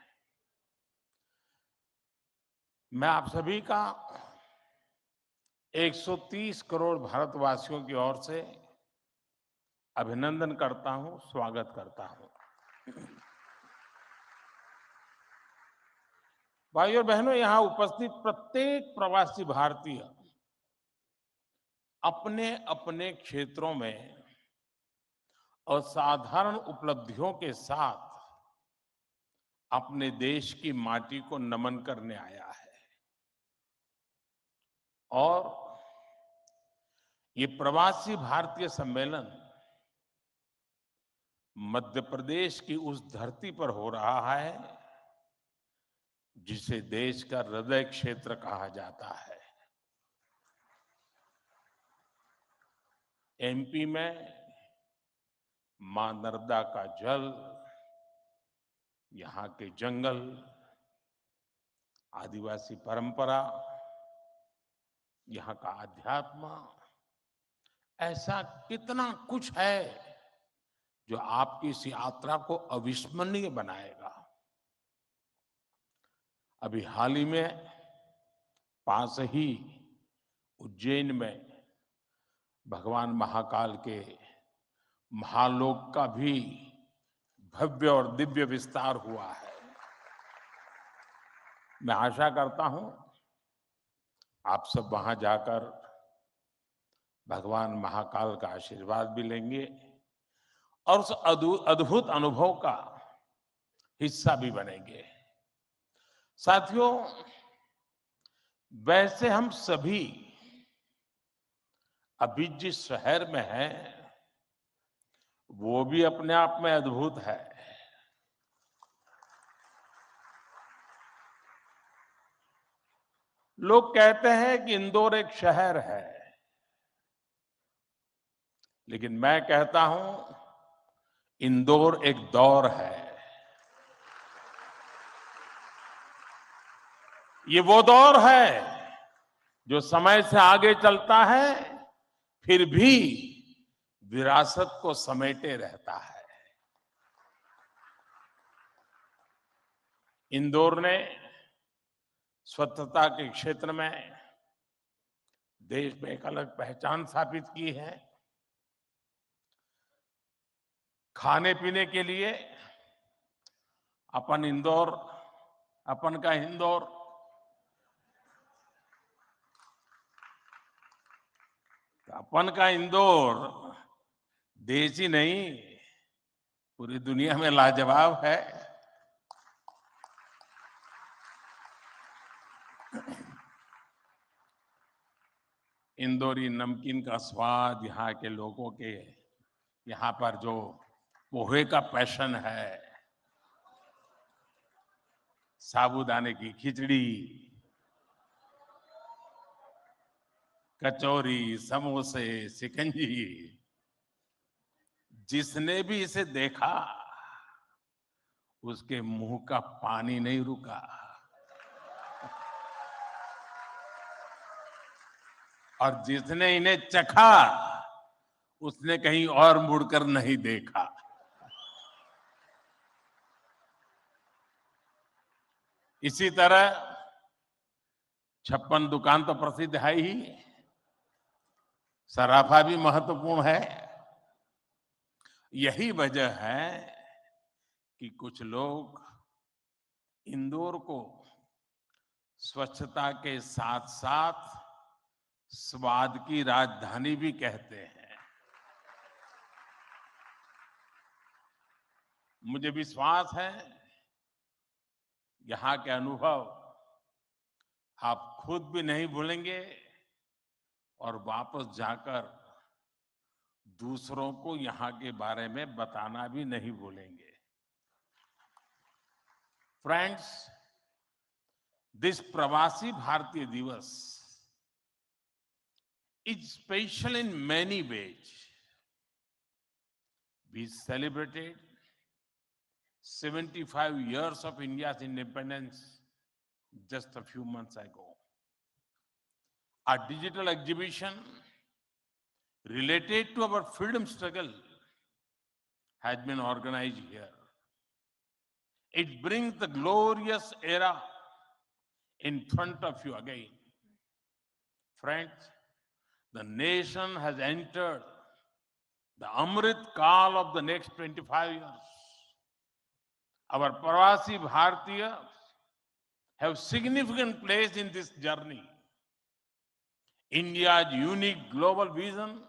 [SPEAKER 6] मैं आप सभी का 130 करोड़ भारतवासियों की ओर से अभिनंदन करता हूं, स्वागत करता हूं। भाइयों और बहनों, यहां उपस्थित प्रत्येक प्रवासी भारतीय अपने अपने क्षेत्रों में असाधारण उपलब्धियों के साथ अपने देश की माटी को नमन करने आया है। और ये प्रवासी भारतीय सम्मेलन मध्य प्रदेश की उस धरती पर हो रहा है जिसे देश का हृदय क्षेत्र कहा जाता है। एमपी में मां नर्मदा का जल, यहाँ के जंगल, आदिवासी परंपरा, यहाँ का अध्यात्म, ऐसा कितना कुछ है जो आपकी इस यात्रा को अविस्मरणीय बनाएगा। अभी हाल ही में पास ही उज्जैन में भगवान महाकाल के महालोक का भी भव्य और दिव्य विस्तार हुआ है। मैं आशा करता हूं आप सब वहां जाकर भगवान महाकाल का आशीर्वाद भी लेंगे और उस अद्भुत अनुभव का हिस्सा भी बनेंगे। साथियों, वैसे हम सभी अभी जिस शहर में हैं वो भी अपने आप में अद्भुत है। लोग कहते हैं कि इंदौर एक शहर है, लेकिन मैं कहता हूं इंदौर एक दौर है। ये वो दौर है जो समय से आगे चलता है फिर भी विरासत को समेटे रहता है। इंदौर ने स्वच्छता के क्षेत्र में देश में एक अलग पहचान स्थापित की है। खाने पीने के लिए अपन इंदौर, अपन का इंदौर, अपन का इंदौर देश ही नहीं पूरी दुनिया में लाजवाब है। इंदौरी नमकीन का स्वाद, यहाँ के लोगों के यहाँ पर जो पोहे का पैशन है, साबूदाने की खिचड़ी, कचौरी, समोसे, शिकंजी, जिसने भी इसे देखा उसके मुंह का पानी नहीं रुका। और जिसने इन्हें चखा उसने कहीं और मुड़कर नहीं देखा। इसी तरह 56 दुकान तो प्रसिद्ध है ही, सराफा भी महत्वपूर्ण है। यही वजह है कि कुछ लोग इंदौर को स्वच्छता के साथ साथ स्वाद की राजधानी भी कहते हैं। मुझे विश्वास है यहाँ के अनुभव आप खुद भी नहीं भूलेंगे और वापस जाकर दूसरों को यहाँ के बारे में बताना भी नहीं भूलेंगे। फ्रेंड्स, दिस प्रवासी भारतीय दिवस is special in many ways. We celebrated 75 years of India's independence just a few months ago. Our digital exhibition related to our freedom struggle has been organized here. It brings the glorious era in front of you again. Friends, the nation has entered the Amrit Kal of the next 25 years. Our Pravasi Bharatiya have significant place in this journey. India's unique global vision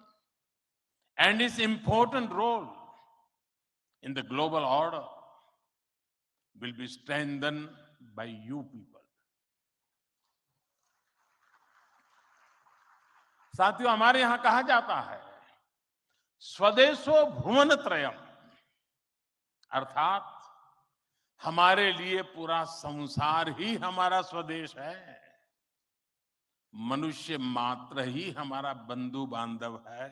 [SPEAKER 6] and its important role in the global order will be strengthened by you people. साथियों, हमारे यहां कहा जाता है स्वदेशो भुवन त्रयम, अर्थात हमारे लिए पूरा संसार ही हमारा स्वदेश है। मनुष्य मात्र ही हमारा बंधु बांधव है।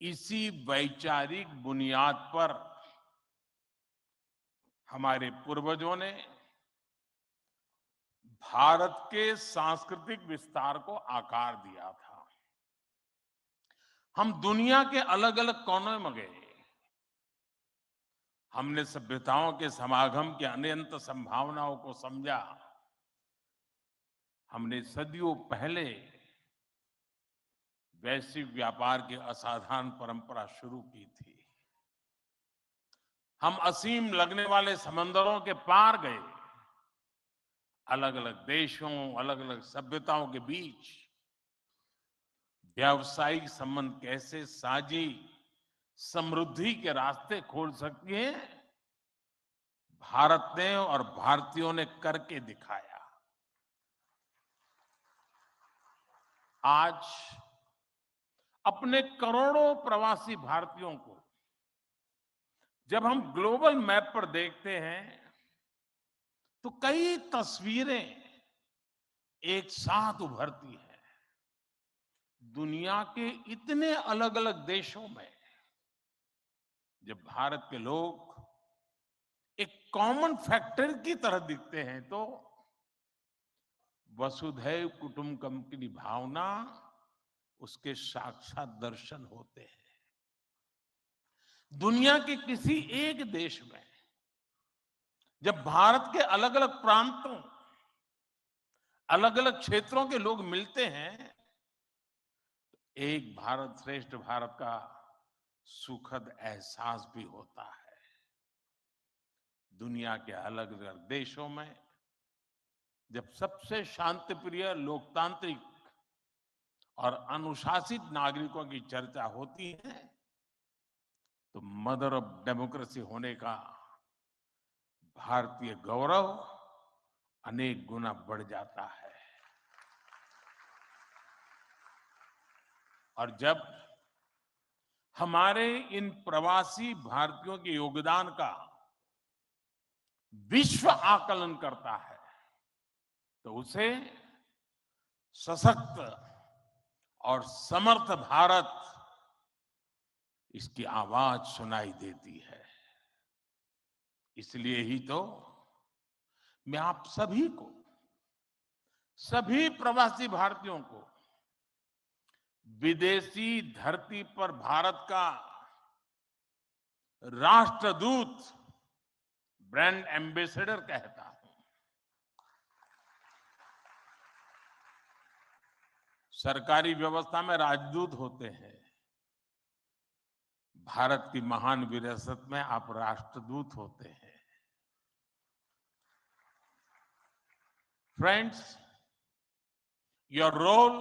[SPEAKER 6] इसी वैचारिक बुनियाद पर हमारे पूर्वजों ने भारत के सांस्कृतिक विस्तार को आकार दिया था। हम दुनिया के अलग अलग कोनों में गए। हमने सभ्यताओं के समागम की अनंत संभावनाओं को समझा। हमने सदियों पहले वैश्विक व्यापार की असाधारण परंपरा शुरू की थी। हम असीम लगने वाले समंदरों के पार गए। अलग अलग देशों, अलग अलग सभ्यताओं के बीच व्यावसायिक संबंध कैसे साझी समृद्धि के रास्ते खोल सकती है, भारत ने और भारतीयों ने करके दिखाया। आज अपने करोड़ों प्रवासी भारतीयों को जब हम ग्लोबल मैप पर देखते हैं तो कई तस्वीरें एक साथ उभरती हैं। दुनिया के इतने अलग अलग देशों में जब भारत के लोग एक कॉमन फैक्टर की तरह दिखते हैं तो वसुधैव कुटुंबकम की भावना उसके साक्षात दर्शन होते हैं। दुनिया के किसी एक देश में जब भारत के अलग अलग प्रांतों, अलग अलग क्षेत्रों के लोग मिलते हैं तो एक भारत श्रेष्ठ भारत का सुखद एहसास भी होता है। दुनिया के अलग अलग देशों में जब सबसे शांतिप्रिय, लोकतांत्रिक और अनुशासित नागरिकों की चर्चा होती है तो मदर ऑफ डेमोक्रेसी होने का भारतीय गौरव अनेक गुना बढ़ जाता है। और जब हमारे इन प्रवासी भारतीयों के योगदान का विश्व आकलन करता है तो उसे सशक्त और समर्थ भारत, इसकी आवाज सुनाई देती है। इसलिए ही तो मैं आप सभी को सभी प्रवासी भारतीयों को विदेशी धरती पर भारत का राष्ट्रदूत, ब्रांड एम्बेसडर कहता हूं। सरकारी व्यवस्था में राजदूत होते हैं, भारत की महान विरासत में आप राष्ट्रदूत होते हैं। Friends, your role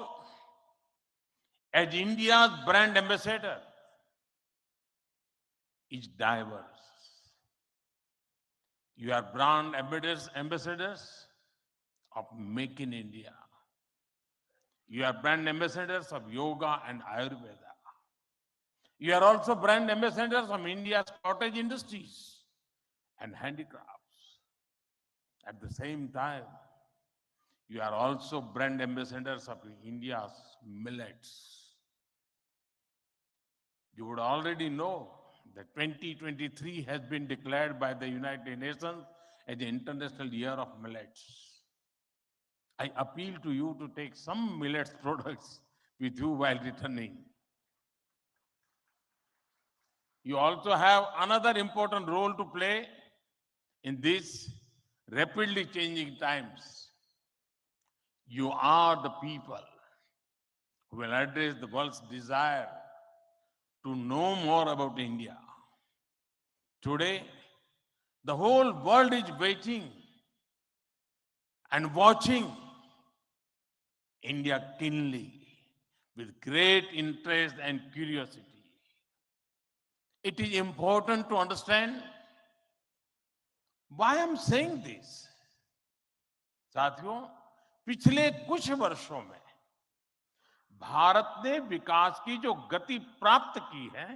[SPEAKER 6] as India's brand ambassador is diverse. You are brand ambassadors of Make in India. You are brand ambassadors of yoga and Ayurveda. You are also brand ambassadors of India's cottage industries and handicrafts. At the same time, you are also brand ambassadors of India's millets. You would already know that 2023 has been declared by the United Nations as the International Year of Millets. I appeal to you to take some millets products with you while returning. You also have another important role to play in these rapidly changing times. You are the people who will address the world's desire to know more about India. Today, the whole world is waiting and watching India keenly with great interest and curiosity. It is important to understand why I'm saying this. साथियों, पिछले कुछ वर्षों में भारत ने विकास की जो गति प्राप्त की है,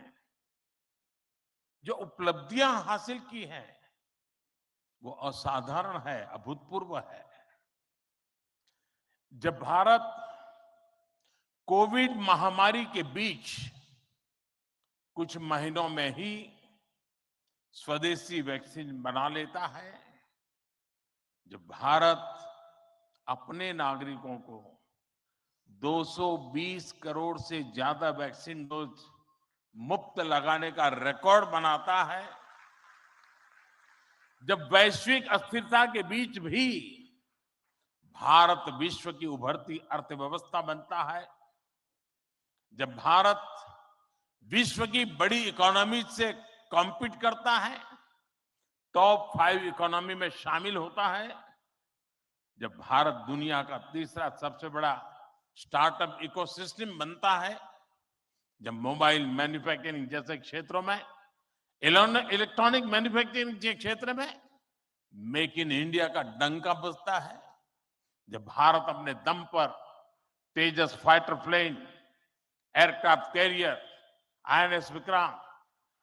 [SPEAKER 6] जो उपलब्धियां हासिल की हैं, वो असाधारण है, अभूतपूर्व है। जब भारत कोविड महामारी के बीच कुछ महीनों में ही स्वदेशी वैक्सीन बना लेता है, जब भारत अपने नागरिकों को 220 करोड़ से ज्यादा वैक्सीन डोज मुफ्त लगाने का रिकॉर्ड बनाता है, जब वैश्विक अस्थिरता के बीच भी भारत विश्व की उभरती अर्थव्यवस्था बनता है, जब भारत विश्व की बड़ी इकोनॉमी से कॉम्पीट करता है, टॉप 5 इकोनॉमी में शामिल होता है, जब भारत दुनिया का तीसरा सबसे बड़ा स्टार्टअप इकोसिस्टम बनता है, जब मोबाइल मैन्युफैक्चरिंग जैसे क्षेत्रों में, इलेक्ट्रॉनिक मैन्युफैक्चरिंग के क्षेत्र में मेक इन इंडिया का डंका बजता है, जब भारत अपने दम पर Tejas fighter plane, aircraft carrier, INS Vikrant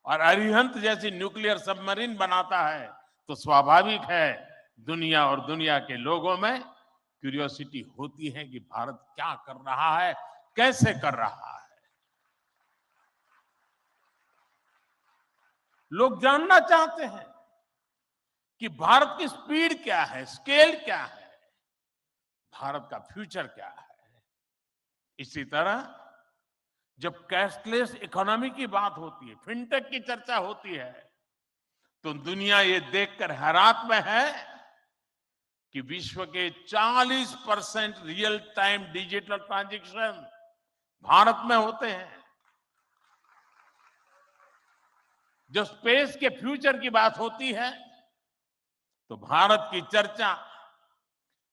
[SPEAKER 6] और अरिहंत जैसी न्यूक्लियर सबमरीन बनाता है, तो स्वाभाविक है दुनिया और दुनिया के लोगों में क्यूरियोसिटी होती है कि भारत क्या कर रहा है, कैसे कर रहा है। लोग जानना चाहते हैं कि भारत की स्पीड क्या है, स्केल क्या है, भारत का फ्यूचर क्या है। इसी तरह जब कैशलेस इकोनॉमी की बात होती है, फिनटेक की चर्चा होती है, तो दुनिया ये देखकर हैरात में है कि विश्व के 40% real time digital transaction Bharat में होते हैं। जब स्पेस के फ्यूचर की बात होती है, तो भारत की चर्चा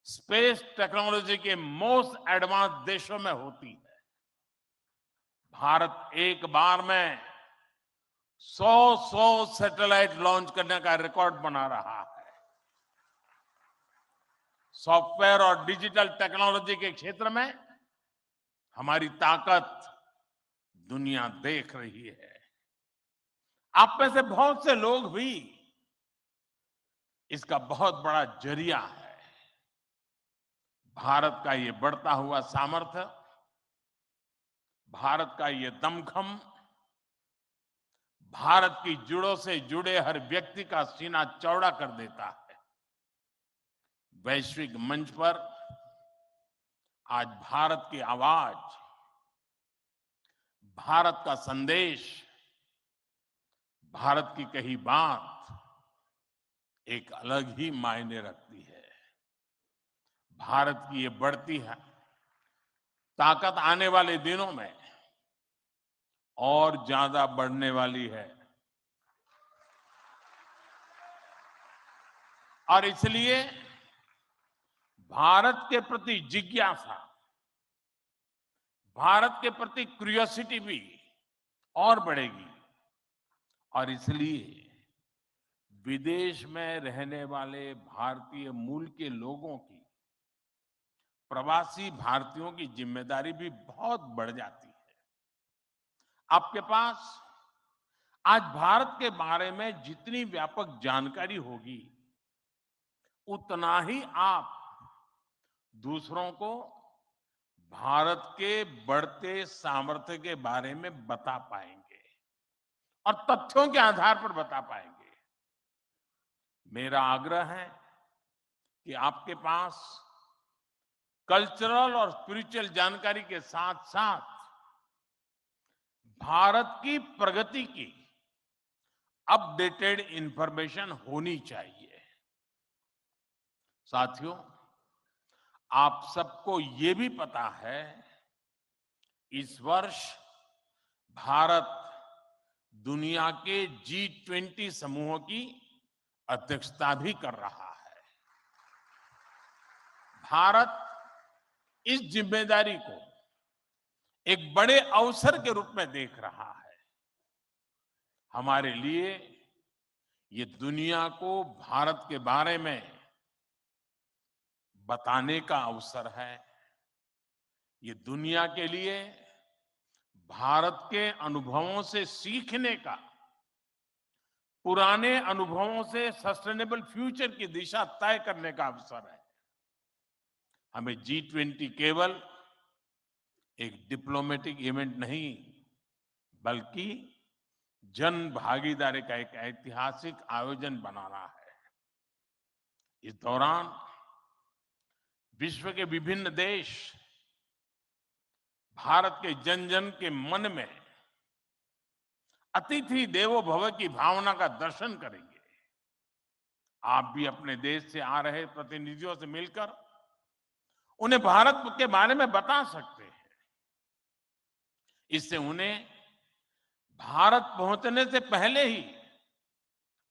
[SPEAKER 6] स्पेस टेक्नोलॉजी के मोस्ट एडवांस देशों में होती है। भारत एक बार में 100 सैटेलाइट लॉन्च करने का रिकॉर्ड बना रहा है। सॉफ्टवेयर और डिजिटल टेक्नोलॉजी के क्षेत्र में हमारी ताकत दुनिया देख रही है। आप में से बहुत से लोग भी इसका बहुत बड़ा जरिया है। भारत का ये बढ़ता हुआ सामर्थ्य, भारत का ये दमखम, भारत की जड़ों से जुड़े हर व्यक्ति का सीना चौड़ा कर देता है। वैश्विक मंच पर आज भारत की आवाज, भारत का संदेश, भारत की कही बात एक अलग ही मायने रखती है। भारत की ये बढ़ती है ताकत आने वाले दिनों में और ज्यादा बढ़ने वाली है। और इसलिए भारत के प्रति जिज्ञासा, भारत के प्रति क्यूरियोसिटी भी और बढ़ेगी। और इसलिए विदेश में रहने वाले भारतीय मूल के लोगों की, प्रवासी भारतीयों की जिम्मेदारी भी बहुत बढ़ जाती है। आपके पास आज भारत के बारे में जितनी व्यापक जानकारी होगी, उतना ही आप दूसरों को भारत के बढ़ते सामर्थ्य के बारे में बता पाएंगे और तथ्यों के आधार पर बता पाएंगे। मेरा आग्रह है कि आपके पास कल्चरल और स्पिरिचुअल जानकारी के साथ साथ भारत की प्रगति की अपडेटेड इंफॉर्मेशन होनी चाहिए। साथियों, आप सबको ये भी पता है, इस वर्ष भारत दुनिया के G20 समूह की अध्यक्षता भी कर रहा है। भारत इस जिम्मेदारी को एक बड़े अवसर के रूप में देख रहा है। हमारे लिए ये दुनिया को भारत के बारे में बताने का अवसर है। ये दुनिया के लिए भारत के अनुभवों से सीखने का, पुराने अनुभवों से सस्टेनेबल फ्यूचर की दिशा तय करने का अवसर है। हमें G20 केवल एक डिप्लोमेटिक इवेंट नहीं, बल्कि जन भागीदारी का एक ऐतिहासिक आयोजन बनाना है। इस दौरान विश्व के विभिन्न देश भारत के जन जन के मन में अतिथि देवो भव की भावना का दर्शन करेंगे। आप भी अपने देश से आ रहे प्रतिनिधियों से मिलकर उन्हें भारत के बारे में बता सकते हैं। इससे उन्हें भारत पहुंचने से पहले ही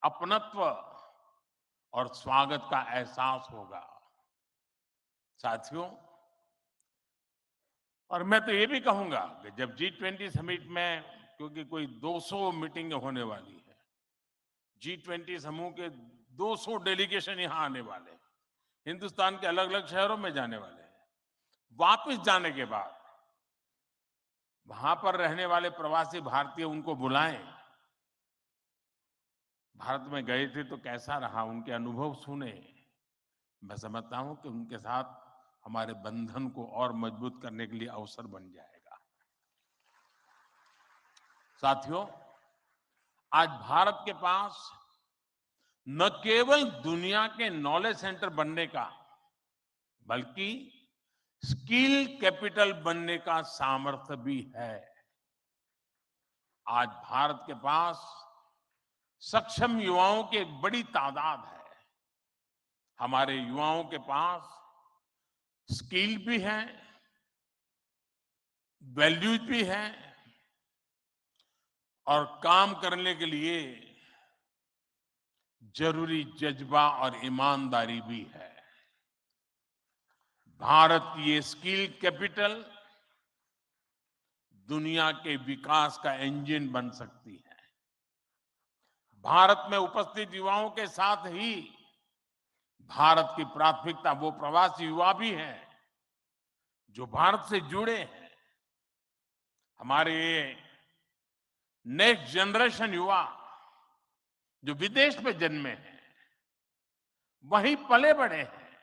[SPEAKER 6] अपनत्व और स्वागत का एहसास होगा। साथियों, और मैं तो ये भी कहूंगा कि जब G20 समिट में, क्योंकि कोई 200 मीटिंग होने वाली है, G20 समूह के 200 डेलीगेशन यहां आने वाले हैं, हिंदुस्तान के अलग अलग शहरों में जाने वाले हैं। वापस जाने के बाद वहां पर रहने वाले प्रवासी भारतीय उनको बुलाएं, भारत में गए थे तो कैसा रहा, उनके अनुभव सुने। मैं समझता हूं कि उनके साथ हमारे बंधन को और मजबूत करने के लिए अवसर बन जाएगा। साथियों, आज भारत के पास न केवल दुनिया के नॉलेज सेंटर बनने का, बल्कि स्किल कैपिटल बनने का सामर्थ्य भी है। आज भारत के पास सक्षम युवाओं की एक बड़ी तादाद है। हमारे युवाओं के पास स्किल भी है, वैल्यूज भी है और काम करने के लिए जरूरी जज्बा और ईमानदारी भी है। भारत की ये स्किल कैपिटल दुनिया के विकास का इंजन बन सकती है। भारत में उपस्थित युवाओं के साथ ही भारत की प्राथमिकता वो प्रवासी युवा भी हैं जो भारत से जुड़े हैं। हमारे नेक्स्ट जनरेशन युवा जो विदेश में जन्मे हैं, वहीं पले बड़े हैं,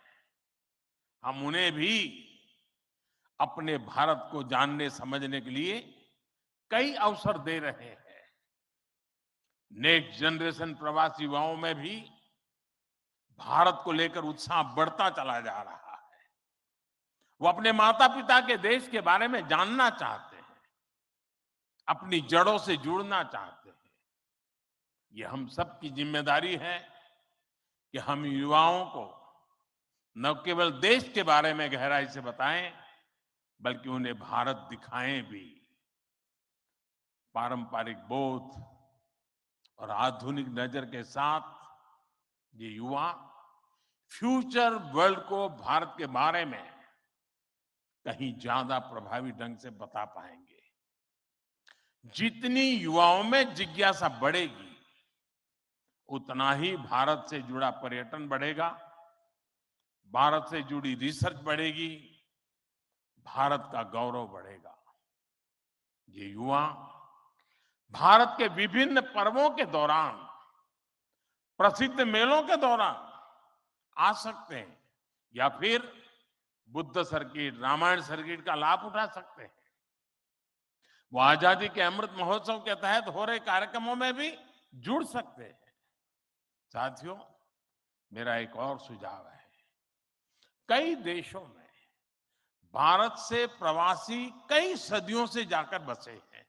[SPEAKER 6] हम उन्हें भी अपने भारत को जानने समझने के लिए कई अवसर दे रहे हैं। नेक्स्ट जनरेशन प्रवासी युवाओं में भी भारत को लेकर उत्साह बढ़ता चला जा रहा है। वो अपने माता पिता के देश के बारे में जानना चाहते हैं, अपनी जड़ों से जुड़ना चाहते हैं। ये हम सब की जिम्मेदारी है कि हम युवाओं को न केवल देश के बारे में गहराई से बताएं, बल्कि उन्हें भारत दिखाएं भी। पारंपरिक बोध और आधुनिक नजर के साथ ये युवा फ्यूचर वर्ल्ड को भारत के बारे में कहीं ज्यादा प्रभावी ढंग से बता पाएंगे। जितनी युवाओं में जिज्ञासा बढ़ेगी, उतना ही भारत से जुड़ा पर्यटन बढ़ेगा, भारत से जुड़ी रिसर्च बढ़ेगी, भारत का गौरव बढ़ेगा। ये युवा भारत के विभिन्न पर्वों के दौरान, प्रसिद्ध मेलों के दौरान आ सकते हैं या फिर बुद्ध सर्किट, रामायण सर्किट का लाभ उठा सकते हैं। वो आजादी के अमृत महोत्सव के तहत हो रहे कार्यक्रमों में भी जुड़ सकते हैं। साथियों, मेरा एक और सुझाव है। कई देशों में भारत से प्रवासी कई सदियों से जाकर बसे हैं।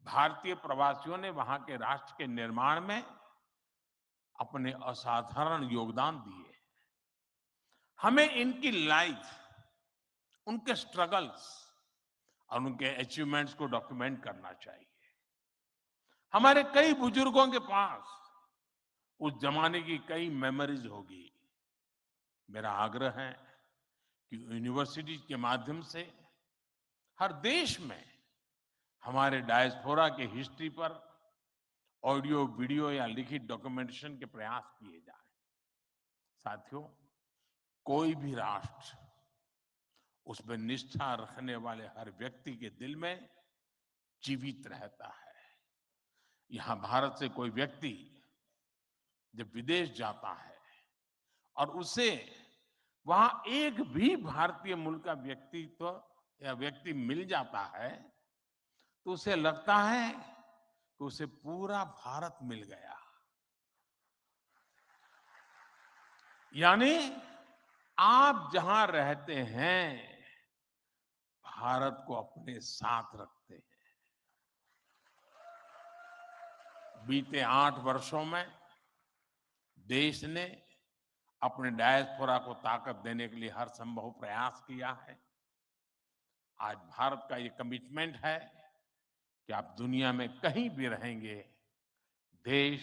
[SPEAKER 6] भारतीय प्रवासियों ने वहां के राष्ट्र के निर्माण में अपने असाधारण योगदान दिए। हमें इनकी लाइफ, उनके स्ट्रगल्स और उनके अचीवमेंट्स को डॉक्यूमेंट करना चाहिए। हमारे कई बुजुर्गों के पास उस जमाने की कई मेमोरीज होगी। मेरा आग्रह है कि यूनिवर्सिटी के माध्यम से हर देश में हमारे डायस्पोरा के हिस्ट्री पर ऑडियो, वीडियो या लिखित डॉक्यूमेंटेशन के प्रयास किए जाएं। साथियों, कोई भी राष्ट्र उसमें निष्ठा रखने वाले हर व्यक्ति के दिल में जीवित रहता है। यहां भारत से कोई व्यक्ति जब विदेश जाता है और उसे वहां एक भी भारतीय मूल का व्यक्तित्व या व्यक्ति मिल जाता है, तो उसे लगता है कि उसे पूरा भारत मिल गया। यानी आप जहां रहते हैं, भारत को अपने साथ रखते हैं। बीते 8 वर्षों में देश ने अपने डायस्पोरा को ताकत देने के लिए हर संभव प्रयास किया है। आज भारत का ये कमिटमेंट है कि आप दुनिया में कहीं भी रहेंगे, देश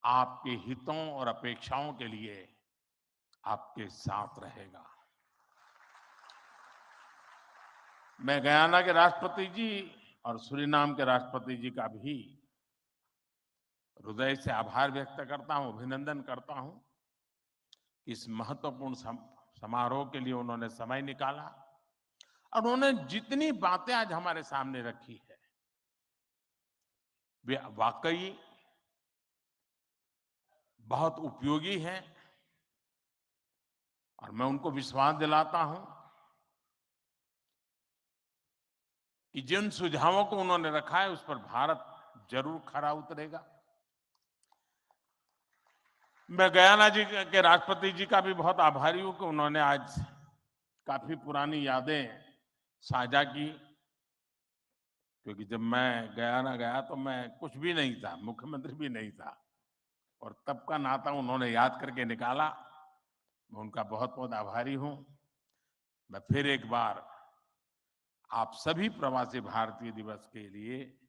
[SPEAKER 6] आपके हितों और अपेक्षाओं के लिए आपके साथ रहेगा। मैं गयाना के राष्ट्रपति जी और सूरीनाम के राष्ट्रपति जी का भी हृदय से आभार व्यक्त करता हूं, अभिनंदन करता हूं। इस महत्वपूर्ण समारोह के लिए उन्होंने समय निकाला और उन्होंने जितनी बातें आज हमारे सामने रखी है, वे वाकई बहुत उपयोगी है। और मैं उनको विश्वास दिलाता हूं कि जिन सुझावों को उन्होंने रखा है, उस पर भारत जरूर खरा उतरेगा। मैं गयाना जी के राष्ट्रपति जी का भी बहुत आभारी हूं कि उन्होंने आज काफी पुरानी यादें साझा की। क्योंकि जब मैं गयाना गया तो मैं कुछ भी नहीं था, मुख्यमंत्री भी नहीं था, और तब का नाता उन्होंने याद करके निकाला। मैं उनका बहुत बहुत आभारी हूं। मैं फिर एक बार आप सभी प्रवासी भारतीय दिवस के लिए